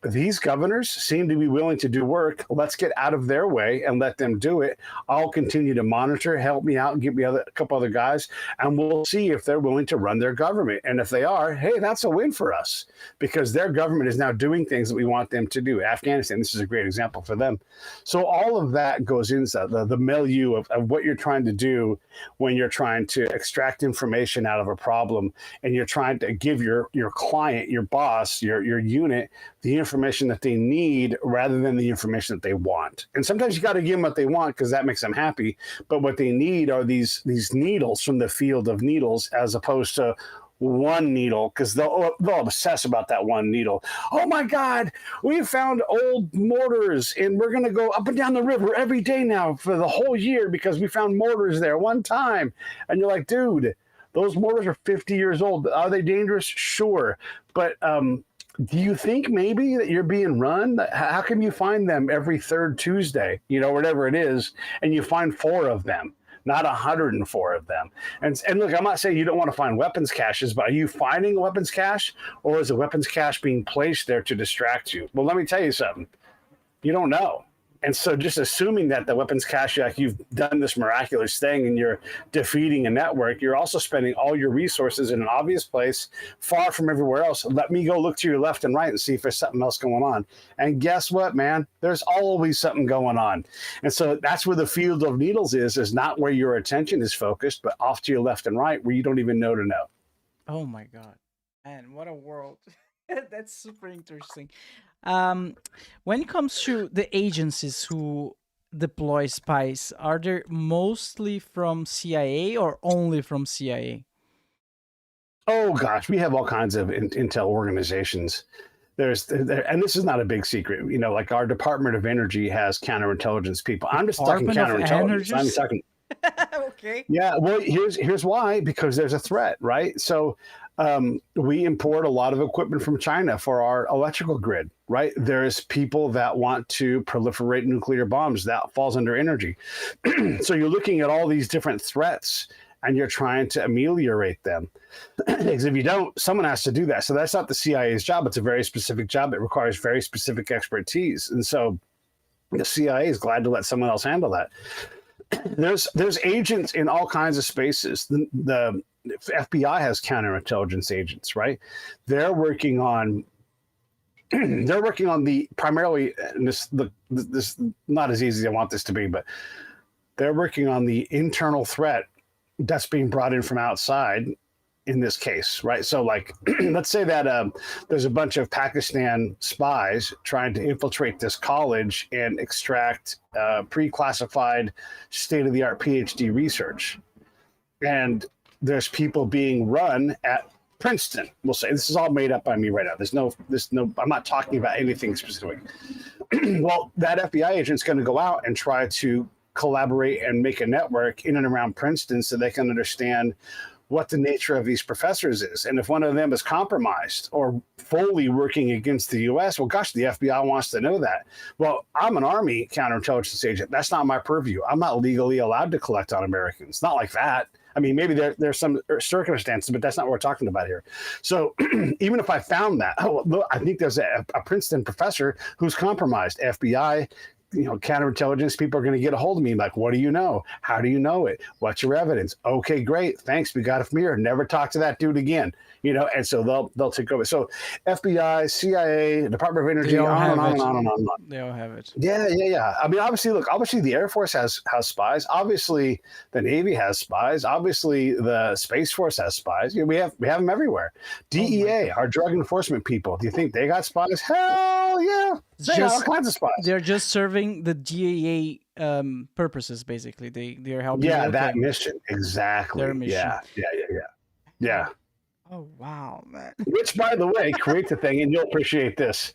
these governors seem to be willing to do work. Let's get out of their way and let them do it. I'll continue to monitor, help me out, and give me a couple other guys, and we'll see if they're willing to run their government. And if they are, hey, that's a win for us because their government is now doing things that we want them to do. Afghanistan, this is a great example for them. So all of that goes into the milieu of what you're trying to do when you're trying to extract information out of a problem and you're trying to give your client, your boss, your unit, the information that they need rather than the information that they want. And sometimes you got to give them what they want because that makes them happy. But what they need are these needles from the field of needles as opposed to one needle, because they'll obsess about that one needle. Oh my God, we found old mortars and we're going to go up and down the river every day now for the whole year because we found mortars there one time. And you're like, dude, those mortars are 50 years old. Are they dangerous? Sure. But do you think maybe that you're being run? How come you find them every third Tuesday, whatever it is, and you find 4 of them? Not 104 of them. And look, I'm not saying you don't want to find weapons caches, but are you finding a weapons cache, or is a weapons cache being placed there to distract you? Well, let me tell you something. You don't know. And so just assuming that the weapons cache, like you've done this miraculous thing and you're defeating a network, you're also spending all your resources in an obvious place far from everywhere else. Let me go look to your left and right and see if there's something else going on. And guess what, man? There's always something going on. And so that's where the field of needles is not where your attention is focused, but off to your left and right where you don't even know to know. Oh my God. Man, what a world. That's super interesting. When it comes to the agencies who deploy spies, are they mostly from CIA or only from CIA? Oh gosh, we have all kinds of intel organizations. And this is not a big secret. Like our Department of Energy has counterintelligence people. I'm just talking counterintelligence. I'm talking. Okay. Yeah. Well, here's why. Because there's a threat, right? So we import a lot of equipment from China for our electrical grid, right? There's people that want to proliferate nuclear bombs. That falls under energy. So you're looking at all these different threats and you're trying to ameliorate them. Because if you don't, someone has to do that. So that's not the CIA's job. It's a very specific job. It requires very specific expertise. And so the CIA is glad to let someone else handle that. There's agents in all kinds of spaces. The FBI has counterintelligence agents, right? They're working on they're working on primarily, and this not as easy as I want this to be, but they're working on the internal threat that's being brought in from outside in this case, right? So like, let's say that there's a bunch of Pakistan spies trying to infiltrate this college and extract pre-classified state-of-the-art PhD research. And there's people being run at Princeton. We'll say this is all made up by me right now. There's no, I'm not talking about anything specific. Well, that FBI agent's going to go out and try to collaborate and make a network in and around Princeton so they can understand what the nature of these professors is. And if one of them is compromised or fully working against the U.S., well, gosh, the FBI wants to know that. Well, I'm an Army counterintelligence agent. That's not my purview. I'm not legally allowed to collect on Americans. Not like that. I mean, maybe there's some circumstances, but that's not what we're talking about here. So even if I found that, look, I think there's a Princeton professor who's compromised. FBI, counterintelligence people are going to get a hold of me. Like, what do you know? How do you know it? What's your evidence? Okay, great. Thanks. We got it from here. Never talk to that dude again. And so they'll take over. So FBI, CIA, Department of Energy, on and on. They all have it. Yeah. I mean, obviously the Air Force has spies. Obviously the Navy has spies. Obviously the Space Force has spies. We have them everywhere. DEA, our drug enforcement people. Do you think they got spies? Hell yeah. They got all kinds of spies. They're just serving the DEA purposes, basically. They're helping. Yeah, that mission. Exactly. Their mission. Yeah. Oh wow, man! Which, by the way, creates a thing, and you'll appreciate this.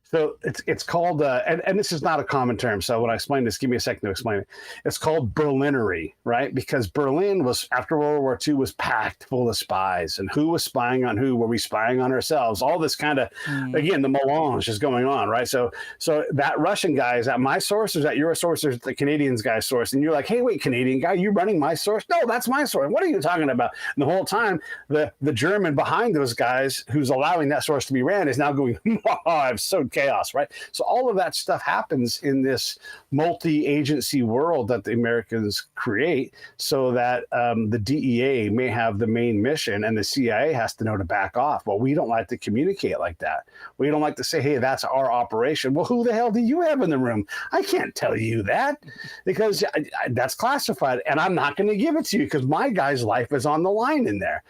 So it's called, and this is not a common term. So when I explain this, give me a second to explain it. It's called Berlinery, right? Because Berlin was, after World War II, was packed full of spies. And who was spying on who? Were we spying on ourselves? All this kind of, again, the melange is going on, right? So that Russian guy, is that my source? Or is that your source? Or is the Canadian's guy's source? And you're like, hey, wait, Canadian guy, you running my source? No, that's my source. What are you talking about? And the whole time, the German behind those guys who's allowing that source to be ran is now going, oh, I've sowed chaos, right? So all of that stuff happens in this multi-agency world that the Americans create so that the DEA may have the main mission and the CIA has to know to back off. Well, we don't like to communicate like that. We don't like to say, hey, that's our operation. Well, who the hell do you have in the room? I can't tell you that because that's classified and I'm not going to give it to you because my guy's life is on the line in there.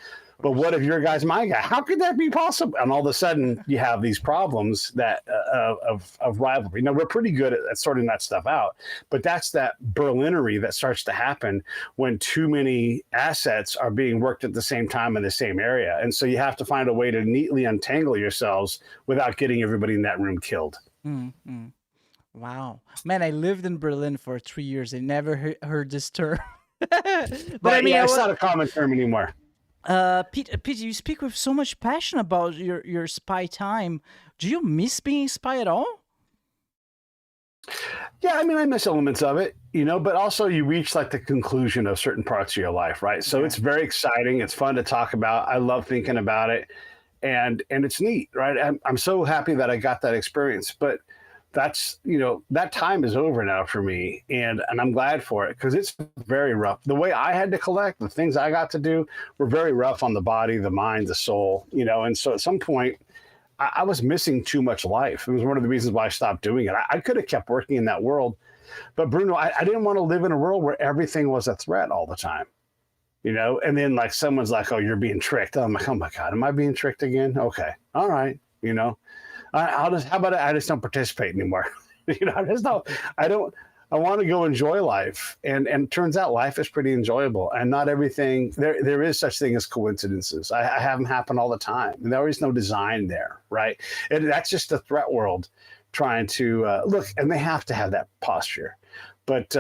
But what if your guy's my guy? How could that be possible? And all of a sudden, you have these problems that of rivalry. Now, we're pretty good at sorting that stuff out, but that's that Berlinery that starts to happen when too many assets are being worked at the same time in the same area. And so you have to find a way to neatly untangle yourselves without getting everybody in that room killed. Mm-hmm. Wow. Man, I lived in Berlin for 3 years. I never heard this term. but I mean, it's not a common term anymore. Pete, you speak with so much passion about your spy time. Do you miss being a spy at all? Yeah, I mean, I miss elements of it, but also you reach like the conclusion of certain parts of your life, right? So It's very exciting. It's fun to talk about. I love thinking about it, and it's neat, right? I'm so happy that I got that experience, but that's, that time is over now for me. And I'm glad for it because it's very rough. The way I had to collect, the things I got to do were very rough on the body, the mind, the soul, And so at some point I was missing too much life. It was one of the reasons why I stopped doing it. I could have kept working in that world, but Bruno, I didn't want to live in a world where everything was a threat all the time, and then like someone's like, oh, you're being tricked. I'm like, oh my God, am I being tricked again? Okay. All right. How about I just don't participate anymore? I want to go enjoy life. And it turns out life is pretty enjoyable and not everything, there is such thing as coincidences. I have them happen all the time. And there is no design there, right? And that's just the threat world trying to look, and they have to have that posture. But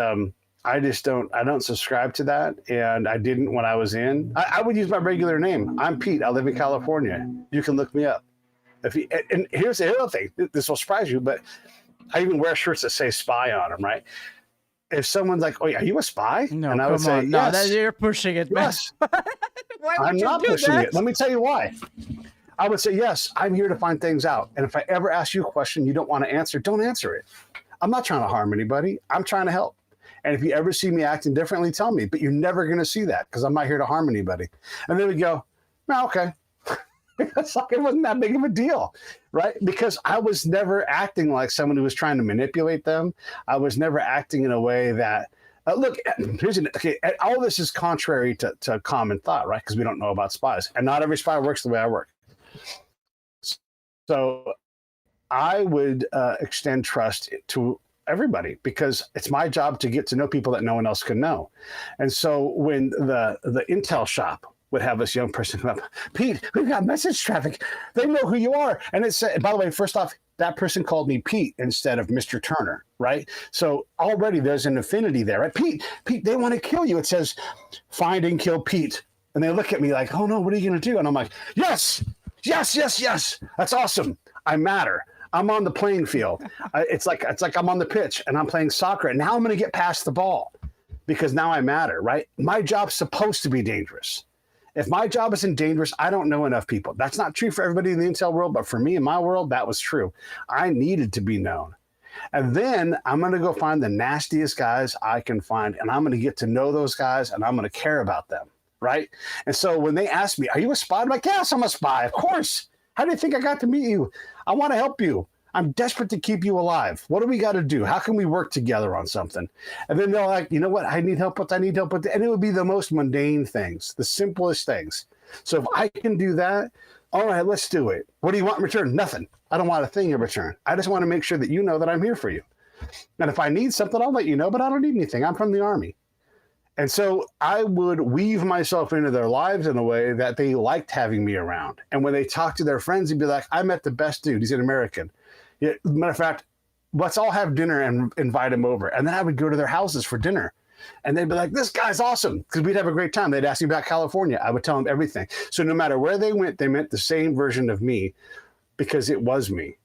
I don't subscribe to that. And I didn't when I was in. I would use my regular name. I'm Pete. I live in California. You can look me up. And here's the other thing. This will surprise you, but I even wear shirts that say spy on them, right? If someone's like, oh, are you a spy? No, and I would say, no, yes. you're pushing it, man. Yes. Why would I'm you not do pushing that? it. Let me tell you why. I would say, yes, I'm here to find things out. And if I ever ask you a question you don't want to answer, don't answer it. I'm not trying to harm anybody. I'm trying to help. And if you ever see me acting differently, tell me. But you're never going to see that because I'm not here to harm anybody. And then we go, no, okay. It's like it wasn't that big of a deal, right? Because I was never acting like someone who was trying to manipulate them. I was never acting in a way that, look, okay, all this is contrary to common thought, right? Because we don't know about spies. And not every spy works the way I work. So I would extend trust to everybody because it's my job to get to know people that no one else can know. And so when the intel shop would have this young person come up, Pete, we've got message traffic. They know who you are. And it said, by the way, first off, that person called me Pete instead of Mr. Turner, right? So already there's an affinity there, right? Pete, they want to kill you. It says, find and kill Pete. And they look at me like, oh no, what are you going to do? And I'm like, yes. That's awesome. I matter. I'm on the playing field. It's like I'm on the pitch and I'm playing soccer. And now I'm going to get past the ball because now I matter, right? My job's supposed to be dangerous. If my job isn't dangerous, I don't know enough people. That's not true for everybody in the intel world, but for me in my world, that was true. I needed to be known. And then I'm going to go find the nastiest guys I can find, and I'm going to get to know those guys, and I'm going to care about them, right? And so when they ask me, are you a spy? I'm like, yes, I'm a spy, of course. How do you think I got to meet you? I want to help you. I'm desperate to keep you alive. What do we got to do? How can we work together on something? And then they're like, you know what? I need help with. And it would be the most mundane things, the simplest things. So if I can do that, all right, let's do it. What do you want in return? Nothing. I don't want a thing in return. I just want to make sure that you know that I'm here for you. And if I need something, I'll let you know, but I don't need anything. I'm from the Army. And so I would weave myself into their lives in a way that they liked having me around. And when they talk to their friends, they'd be like, I met the best dude. He's an American. Yeah, matter of fact, let's all have dinner and invite him over. And then I would go to their houses for dinner. And they'd be like, this guy's awesome, because we'd have a great time. They'd ask me about California. I would tell them everything. So no matter where they went, they meant the same version of me because it was me.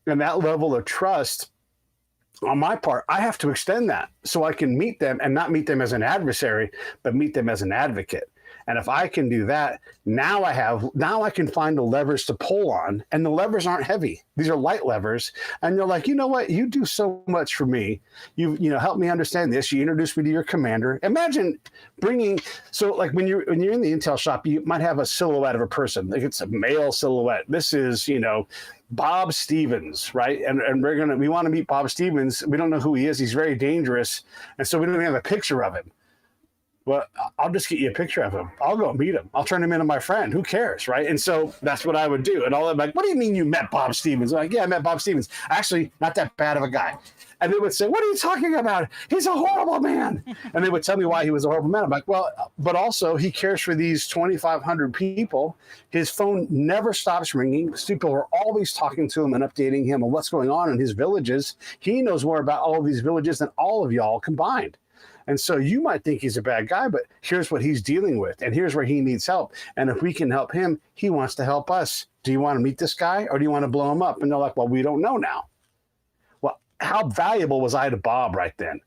And that level of trust on my part, I have to extend that so I can meet them and not meet them as an adversary, but meet them as an advocate. And if I can do that, now I can find the levers to pull on, and the levers aren't heavy. These are light levers. And you're like, you know what? You do so much for me. You help me understand this. You introduce me to your commander. Imagine so like when you're in the intel shop, you might have a silhouette of a person. Like it's a male silhouette. This is, Bob Stevens, right? And we want to meet Bob Stevens. We don't know who he is. He's very dangerous. And so we don't even have a picture of him. Well, I'll just get you a picture of him. I'll go meet him. I'll turn him into my friend. Who cares, right? And so that's what I would do. And all them like, what do you mean you met Bob Stevens? I'm like, yeah, I met Bob Stevens. Actually, not that bad of a guy. And they would say, what are you talking about? He's a horrible man. And they would tell me why he was a horrible man. I'm like, well, but also he cares for these 2,500 people. His phone never stops ringing. People are always talking to him and updating him on what's going on in his villages. He knows more about all of these villages than all of y'all combined. And so you might think he's a bad guy, but here's what he's dealing with, and here's where he needs help. And if we can help him, he wants to help us. Do you want to meet this guy, or do you want to blow him up? And they're like, well, we don't know now. Well, how valuable was I to Bob right then,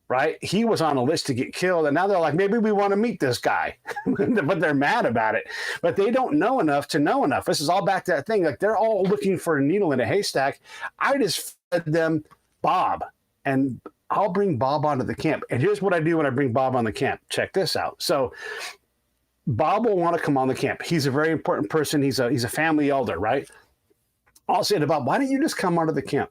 right? He was on a list to get killed, and now they're like, maybe we want to meet this guy. But they're mad about it. But they don't know enough to know enough. This is all back to that thing. Like they're all looking for a needle in a haystack. I just fed them Bob, and I'll bring Bob onto the camp. And here's what I do when I bring Bob on the camp. Check this out. So Bob will want to come on the camp. He's a very important person. He's a family elder, right? I'll say to Bob, why don't you just come onto the camp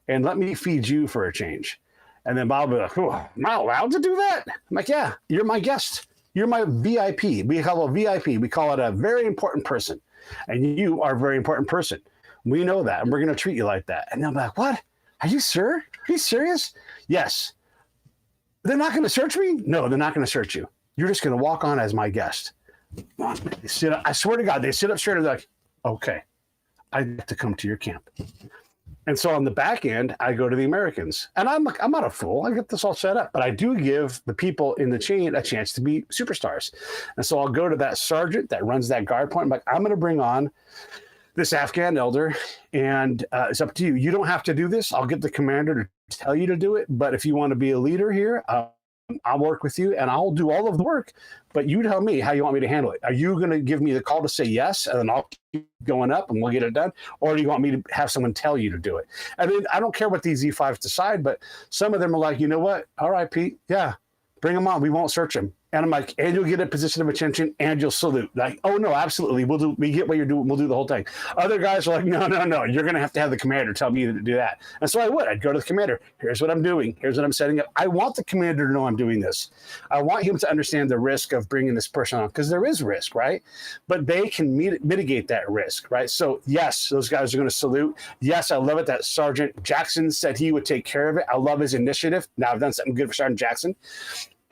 and let me feed you for a change? And then Bob will be like, oh, am I allowed to do that? I'm like, yeah, you're my guest. You're my VIP. We call it a VIP. We call it a very important person. And you are a very important person. We know that, and we're going to treat you like that. And they'll be like, what? Are you sure? Are you serious? Yes. They're not going to search me? No, they're not going to search you. You're just going to walk on as my guest. I swear to God, they sit up straight and they're like, okay, I get to come to your camp. And so on the back end, I go to the Americans. And I'm not a fool. I get this all set up. But I do give the people in the chain a chance to be superstars. And so I'll go to that sergeant that runs that guard point. I'm like, I'm going to bring on this Afghan elder, and it's up to you. You don't have to do this. I'll get the commander to tell you to do it. But if you want to be a leader here, I'll work with you, and I'll do all of the work. But you tell me how you want me to handle it. Are you going to give me the call to say yes, and then I'll keep going up, and we'll get it done? Or do you want me to have someone tell you to do it? I mean, I don't care what these E5s decide, but some of them are like, you know what? All right, Pete, yeah, bring them on. We won't search him. And I'm like, and you'll get a position of attention and you'll salute. Like, oh no, absolutely. We get what you're doing. We'll do the whole thing. Other guys are like, no. You're going to have the commander tell me to do that. And so I'd go to the commander. Here's what I'm doing. Here's what I'm setting up. I want the commander to know I'm doing this. I want him to understand the risk of bringing this person on, because there is risk, right? But they can mitigate that risk, right? So yes, those guys are going to salute. Yes, I love it that Sergeant Jackson said he would take care of it. I love his initiative. Now I've done something good for Sergeant Jackson.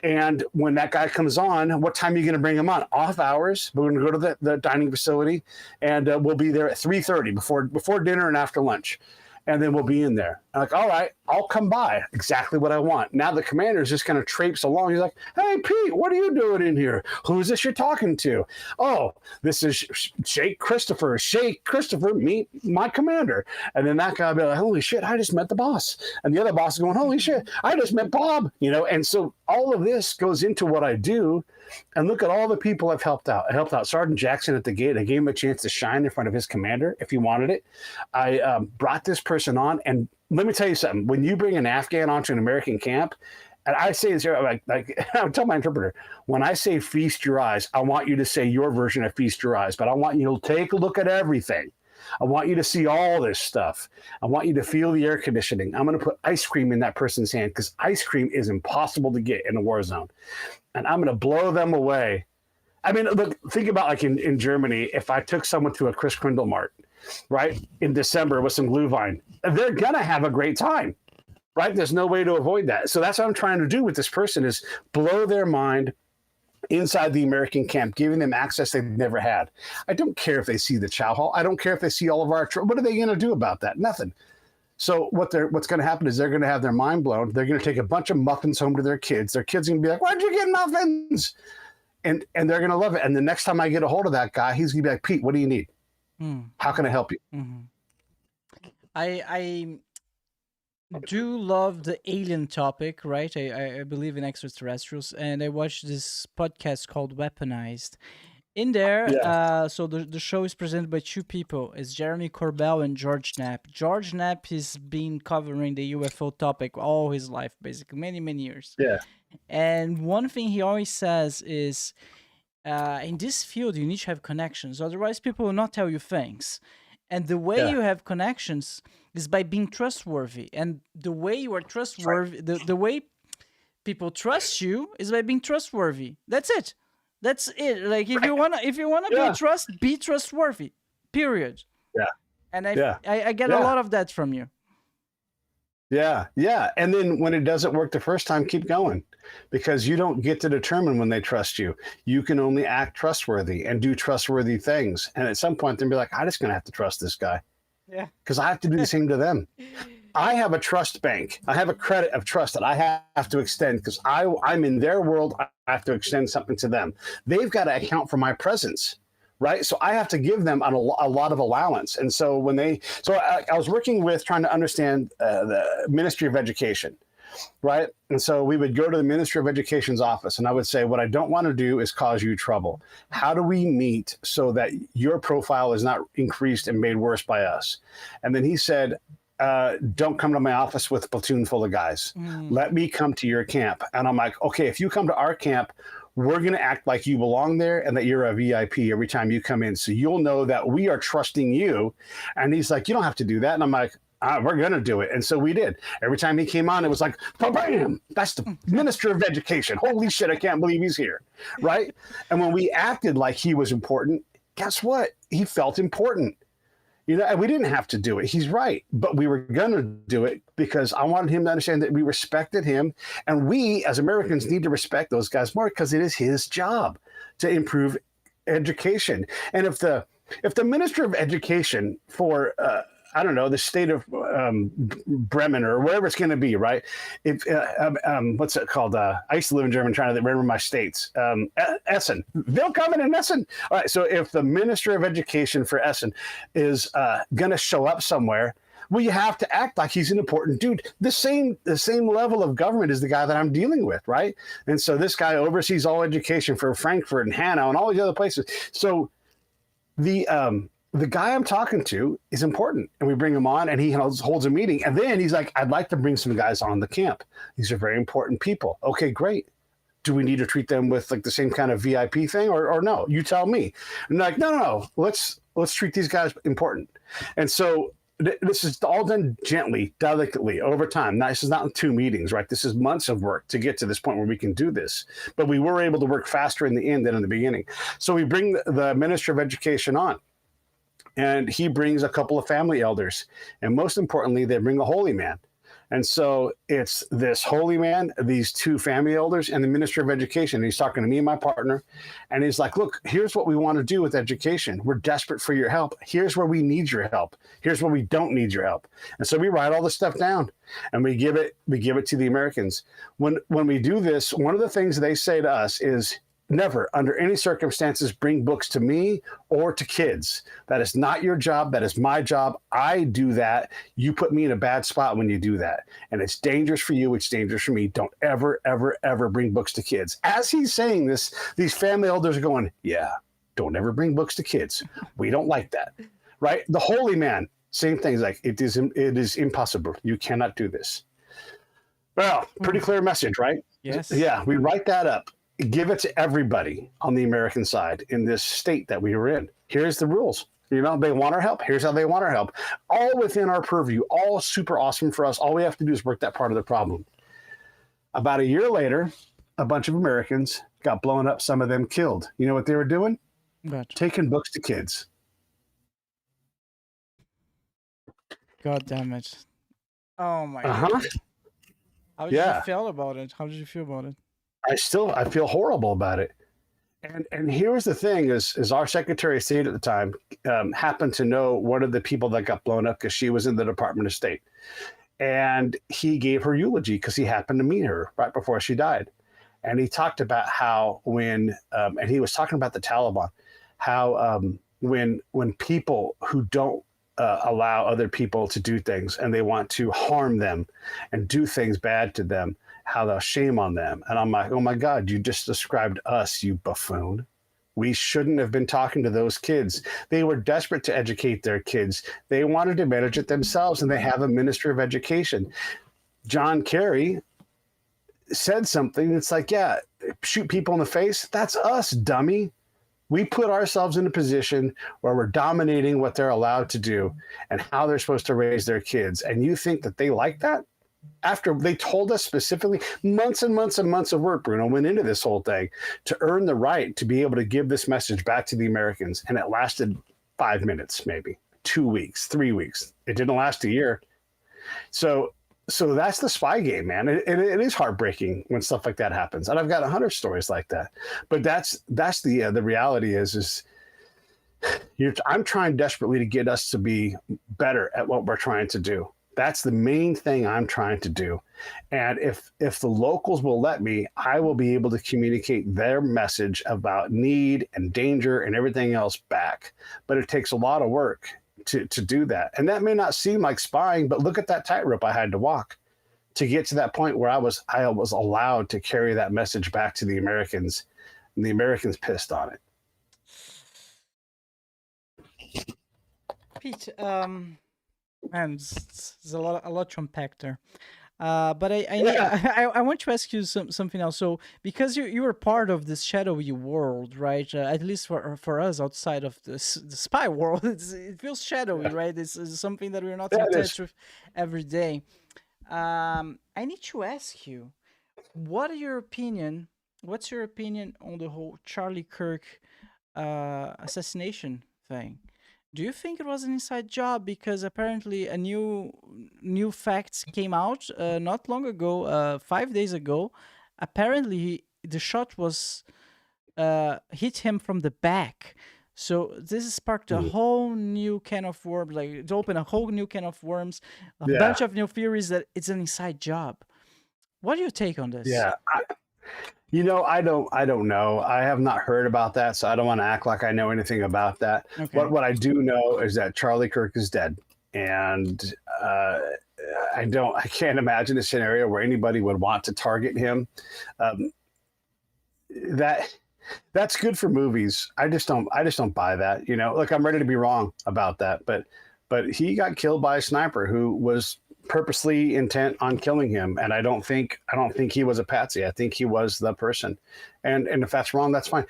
And when that guy comes on, what time are you going to bring him on? Off hours. We're going to go to the dining facility, and we'll be there at 3:30 before dinner and after lunch. And then we'll be in there. I'm like, all right, I'll come by. Exactly what I want. Now the commander's just kind of traipse along. He's like, hey, Pete, what are you doing in here? Who's this you're talking to? Oh, this is Sheikh Christopher. Sheikh Christopher, meet my commander. And then that guy will be like, holy shit, I just met the boss. And the other boss is going, holy shit, I just met Bob. And so all of this goes into what I do. And look at all the people I've helped out. I helped out Sergeant Jackson at the gate. I gave him a chance to shine in front of his commander if he wanted it. I brought this person on. And let me tell you something. When you bring an Afghan onto an American camp, and I say this here, like I tell my interpreter, when I say feast your eyes, I want you to say your version of feast your eyes. But I want you to take a look at everything. I want you to see all this stuff. I want you to feel the air conditioning. I'm going to put ice cream in that person's hand, because ice cream is impossible to get in a war zone. And I'm going to blow them away. I mean, look, think about like in Germany, if I took someone to a Chris Kringle Mart, right, in December with some Glühwein, they're going to have a great time, right? There's no way to avoid that. So that's what I'm trying to do with this person, is blow their mind inside the American camp, giving them access they've never had. I don't care if they see the chow hall. I don't care if they see all of our, what are they going to do about that? Nothing. So what's going to happen is they're going to have their mind blown. They're going to take a bunch of muffins home to their kids. Their kids are going to be like, where'd you get muffins? And they're going to love it. And the next time I get a hold of that guy, he's going to be like, Pete, what do you need? How can I help you? I do love the alien topic, right? I believe in extraterrestrials, and I watched this podcast called Weaponized. In there, so the show is presented by two people. It's Jeremy Corbell and George Knapp. George Knapp has been covering the UFO topic all his life, basically, many, many years. Yeah. And one thing he always says is, in this field, you need to have connections. Otherwise, people will not tell you things. And the way you have connections is by being trustworthy. And the way you are trustworthy, the way people trust you is by being trustworthy. That's it. That's it. Like if you wanna be trustworthy. Period. Yeah. And I get a lot of that from you. Yeah. And then when it doesn't work the first time, keep going, because you don't get to determine when they trust you. You can only act trustworthy and do trustworthy things. And at some point, they'll be like, I'm just gonna have to trust this guy. Yeah. Because I have to do the same to them. I have a trust bank. I have a credit of trust that I have to extend, because I'm in their world. I have to extend something to them. They've got to account for my presence, right? So I have to give them a lot of allowance. And so I was working with trying to understand the Ministry of Education, right? And so we would go to the Ministry of Education's office, and I would say, what I don't want to do is cause you trouble. How do we meet so that your profile is not increased and made worse by us? And then he said, don't come to my office with a platoon full of guys. Let me come to your camp. And I'm like, okay, if you come to our camp, we're going to act like you belong there and that you're a VIP every time you come in. So you'll know that we are trusting you. And he's like, you don't have to do that. And I'm like, we're going to do it. And so we did. Every time he came on, it was like, bam, that's the Minister of Education. Holy shit, I can't believe he's here. Right? And when we acted like he was important, guess what? He felt important. And we didn't have to do it. He's right. But we were going to do it because I wanted him to understand that we respected him. And we, as Americans, need to respect those guys more, because it is his job to improve education. And if the Minister of Education for, I don't know, the state of Bremen or wherever it's going to be, right? If what's it called? I used to live in Germany, trying to remember my states. Essen. They'll come in Essen. All right. So if the Minister of Education for Essen is going to show up somewhere, well, you have to act like he's an important dude. The same level of government is the guy that I'm dealing with, right? And so this guy oversees all education for Frankfurt and Hanau and all these other places. So the guy I'm talking to is important, and we bring him on, and he holds a meeting. And then he's like, I'd like to bring some guys on the camp. These are very important people. Okay, great. do we need to treat them with like the same kind of VIP thing or no? You tell me. And they're like, no. Let's treat these guys important. And so this is all done gently, delicately over time. Now, this is not 2 meetings, right? This is months of work to get to this point where we can do this. But we were able to work faster in the end than in the beginning. So we bring the Minister of Education on, and he brings a couple of family elders. And most importantly, they bring a holy man. And so it's this holy man, these 2 family elders, and the Minister of Education. And he's talking to me and my partner. And he's like, look, here's what we want to do with education. We're desperate for your help. Here's where we need your help. Here's where we don't need your help. And so we write all this stuff down and we give it to the Americans. When we do this, one of the things they say to us is, never, under any circumstances, bring books to me or to kids. That is not your job. That is my job. I do that. You put me in a bad spot when you do that. And it's dangerous for you. It's dangerous for me. Don't ever, ever, ever bring books to kids. As he's saying this, these family elders are going, yeah, don't ever bring books to kids. We don't like that. Right? The holy man, same things, like it is impossible. You cannot do this. Well, pretty clear message, right? Yes. Yeah, we write that up. Give it to everybody on the American side in this state that we were in. Here's the rules. They want our help. Here's how they want our help. All within our purview, all super awesome for us. All we have to do is work that part of the problem. About a year later, a bunch of Americans got blown up, some of them killed. You know what they were doing? Gotcha. Taking books to kids. God damn it. Oh my God. How did you feel about it? How did you feel about it? I feel horrible about it. And here's the thing is our Secretary of State at the time happened to know one of the people that got blown up because she was in the Department of State. And he gave her eulogy because he happened to meet her right before she died. And he talked about how and he was talking about the Taliban, how when people who don't allow other people to do things and they want to harm them and do things bad to them, how they'll shame on them. And I'm like, oh my God, you just described us, you buffoon. We shouldn't have been talking to those kids. They were desperate to educate their kids. They wanted to manage it themselves, and they have a Minister of Education. John Kerry said something. It's like, yeah, shoot people in the face. That's us, dummy. We put ourselves in a position where we're dominating what they're allowed to do and how they're supposed to raise their kids. And you think that they like that? After they told us specifically, months and months and months of work, Bruno, went into this whole thing to earn the right to be able to give this message back to the Americans. And it lasted 5 minutes, maybe 2 weeks, 3 weeks. It didn't last a year. So that's the spy game, man. It is heartbreaking when stuff like that happens. And I've got 100 stories like that. But that's the reality is I'm trying desperately to get us to be better at what we're trying to do. That's the main thing I'm trying to do. And if the locals will let me, I will be able to communicate their message about need and danger and everything else back. But it takes a lot of work to do that. And that may not seem like spying, but look at that tightrope I had to walk to get to that point where I was allowed to carry that message back to the Americans, and the Americans pissed on it. Pete, man, there's a lot to unpack there. But I want to ask you something else. So because you were part of this shadowy world, right? At least for us outside of the spy world, it feels shadowy, right? It's something that we're not in touch with every day. I need to ask you, what's your opinion on the whole Charlie Kirk assassination thing? Do you think it was an inside job? Because apparently a new facts came out not long ago, 5 days ago. Apparently the shot was hit him from the back. So this sparked a whole new can of worms. Like it opened a whole new can of worms, a bunch of new theories that it's an inside job. What do you take on this? Yeah. I don't know. I have not heard about that, so I don't want to act like I know anything about that. Okay. What I do know is that Charlie Kirk is dead, and I can't imagine a scenario where anybody would want to target him. That's good for movies. I just don't buy that. Look, I'm ready to be wrong about that, but he got killed by a sniper who was purposely intent on killing him. And I don't think he was a patsy. I think he was the person. And if that's wrong, that's fine.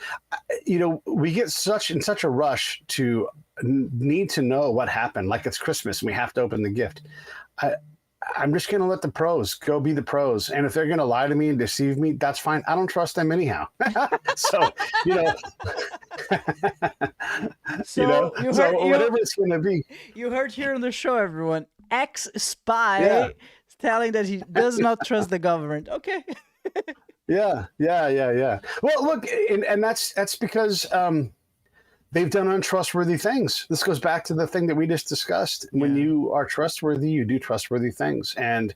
We get in such a rush to need to know what happened. Like it's Christmas and we have to open the gift. I'm just going to let the pros go be the pros. And if they're going to lie to me and deceive me, that's fine. I don't trust them anyhow. So, whatever it's going to be. You heard here on the show, everyone, ex-spy telling that he does not trust the government. Okay. Yeah. Well, look, and that's because they've done untrustworthy things. This goes back to the thing that we just discussed. When you are trustworthy, you do trustworthy things. And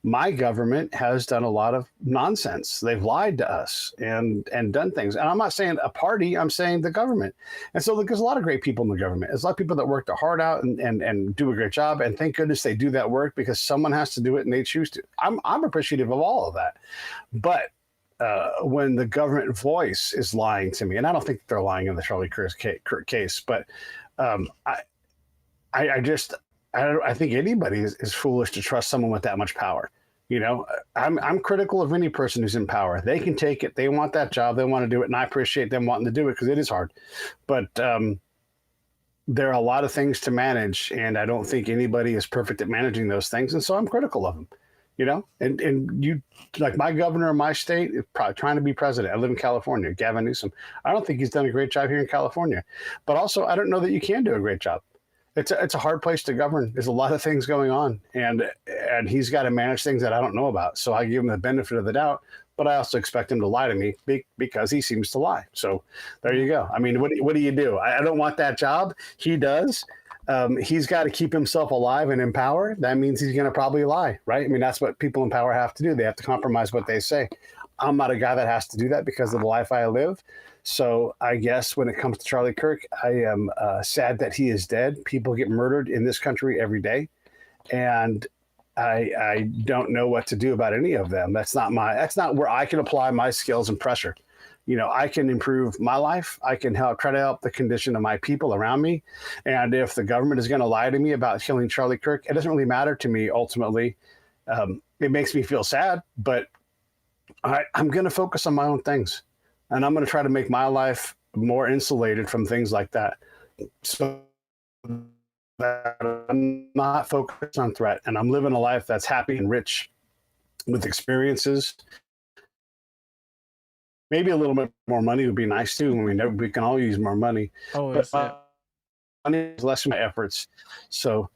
my government has done a lot of nonsense. They've lied to us and done things. And I'm not saying a party, I'm saying the government. And so look, there's a lot of great people in the government. There's a lot of people that work their heart out and do a great job. And thank goodness they do that work because someone has to do it and they choose to. I'm appreciative of all of that. But when the government voice is lying to me, and I don't think they're lying in the Charlie Kirk case, but I think anybody is foolish to trust someone with that much power. I'm critical of any person who's in power. They can take it. They want that job. They want to do it. And I appreciate them wanting to do it because it is hard. But there are a lot of things to manage, and I don't think anybody is perfect at managing those things. And so I'm critical of them. And you, like my governor of my state is probably trying to be president. I live in California, Gavin Newsom. I don't think he's done a great job here in California, but also I don't know that you can do a great job. It's a hard place to govern. There's a lot of things going on, and he's got to manage things that I don't know about. So I give him the benefit of the doubt, but I also expect him to lie to me because he seems to lie. So there you go. I mean, what do you do? I don't want that job. He does. He's got to keep himself alive and in power. That means he's going to probably lie, right? I mean, that's what people in power have to do. They have to compromise what they say. I'm not a guy that has to do that because of the life I live. So I guess when it comes to Charlie Kirk, I am sad that he is dead. People get murdered in this country every day. And I don't know what to do about any of them. That's not where I can apply my skills and pressure. I can improve my life. I can try to help the condition of my people around me. And if the government is going to lie to me about killing Charlie Kirk, it doesn't really matter to me ultimately. It makes me feel sad, but I'm going to focus on my own things. And I'm going to try to make my life more insulated from things like that. So that I'm not focused on threat. And I'm living a life that's happy and rich with experiences. Maybe a little bit more money would be nice too. I mean, we can all use more money. Always, but money is less of my efforts. So,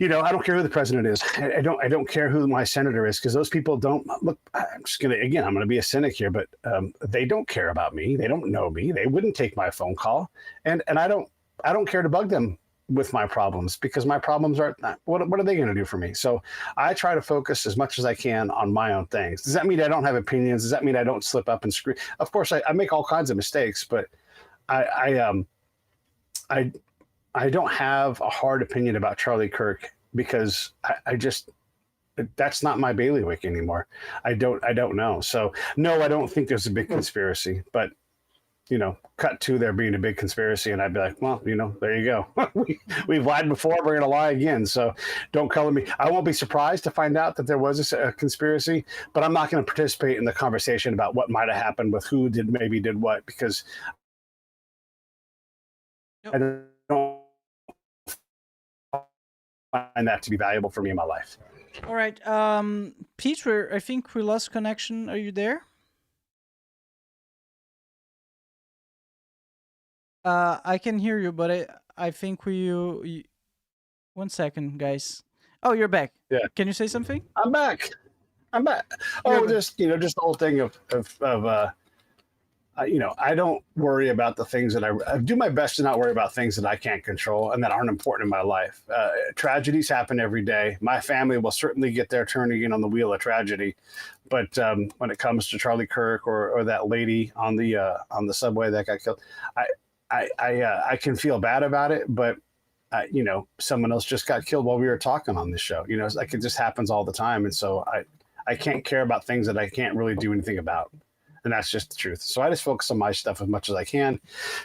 I don't care who the president is. I don't care who my senator is because those people don't look. I'm going to be a cynic here, but they don't care about me. They don't know me. They wouldn't take my phone call, and I don't care to bug them with my problems because my problems are what are they going to do for me? So I try to focus as much as I can on my own things. Does that mean I don't have opinions? Does that mean I don't slip up and screw? Of course, I make all kinds of mistakes, but I don't have a hard opinion about Charlie Kirk because I just that's not my bailiwick anymore. I don't know. So no, I don't think there's a big conspiracy, but cut to there being a big conspiracy, and I'd be like, well, there you go. We've lied before, we're going to lie again. So don't color me. I won't be surprised to find out that there was a conspiracy, but I'm not going to participate in the conversation about what might have happened with who did what, because I don't find that to be valuable for me in my life. All right. Peter, I think we lost connection. Are you there? I can hear you, but I think you 1 second, guys. Oh, you're back. Yeah. Can you say something? I'm back. Oh, just the whole thing of I don't worry about the things that I do my best to not worry about things that I can't control and that aren't important in my life. Tragedies happen every day. My family will certainly get their turn again on the wheel of tragedy. But when it comes to Charlie Kirk or that lady on the subway that got killed, I can feel bad about it, but someone else just got killed while we were talking on this show. It's like it just happens all the time, and so I can't care about things that I can't really do anything about, and that's just the truth. So I just focus on my stuff as much as I can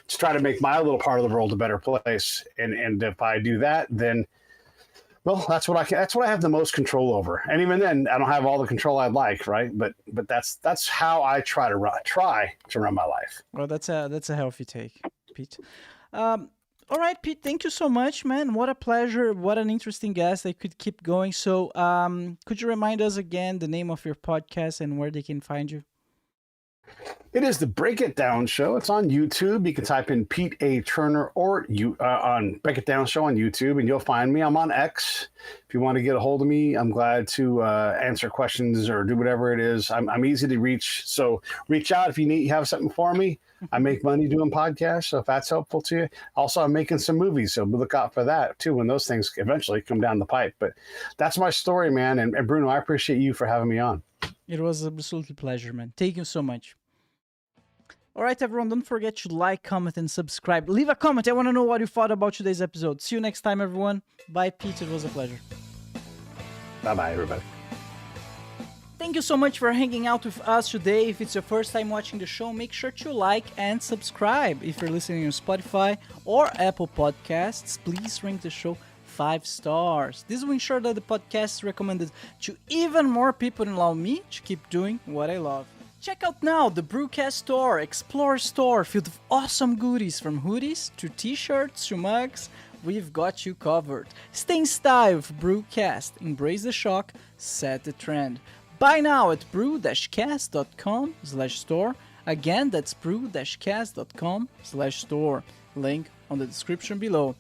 to try to make my little part of the world a better place. And if I do that, then Well, that's what I can. That's what I have the most control over, and even then, I don't have all the control I'd like, right? But that's how I try to run my life. Well, that's a healthy take, Pete. All right, Pete. Thank you so much, man. What a pleasure. What an interesting guest. I could keep going. So, could you remind us again the name of your podcast and where they can find you? It is the Break It Down Show. It's on YouTube. You can type in Pete A. Turner or you on Break It Down Show on YouTube, and you'll find me. I'm on X. If you want to get a hold of me, I'm glad to answer questions or do whatever it is. I'm easy to reach. So reach out if you have something for me. I make money doing podcasts, so if that's helpful to you. Also, I'm making some movies, so look out for that too when those things eventually come down the pipe. But that's my story, man. And Bruno, I appreciate you for having me on. It was absolutely a pleasure, man. Thank you so much. All right, everyone, don't forget to like, comment, and subscribe. Leave a comment. I want to know what you thought about today's episode. See you next time, everyone. Bye, Pete. It was a pleasure. Bye-bye, everybody. Thank you so much for hanging out with us today. If it's your first time watching the show, make sure to like and subscribe. If you're listening on Spotify or Apple Podcasts, please rank the show 5 stars. This will ensure that the podcast is recommended to even more people and allow me to keep doing what I love. Check out now the BRUCAST store, Explore store, filled with awesome goodies from hoodies to t-shirts to mugs. We've got you covered. Stay in style with BRUCAST. Embrace the shock, set the trend. Buy now at brew-cast.com/store. Again, that's brew-cast.com/store. Link on the description below.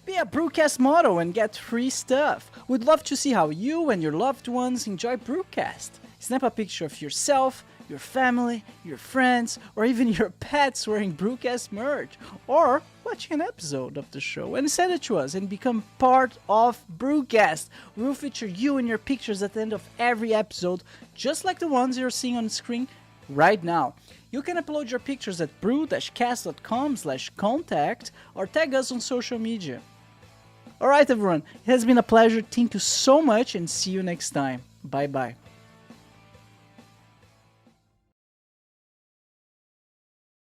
Be a BRUCAST model and get free stuff. We'd love to see how you and your loved ones enjoy BRUCAST. Snap a picture of yourself, your family, your friends, or even your pets wearing BRUCAST merch, or watching an episode of the show, and send it to us and become part of BRUCAST. We'll feature you and your pictures at the end of every episode, just like the ones you're seeing on the screen right now. You can upload your pictures at brew-cast.com/contact or tag us on social media. Alright everyone, it has been a pleasure. Thank you so much and see you next time. Bye bye.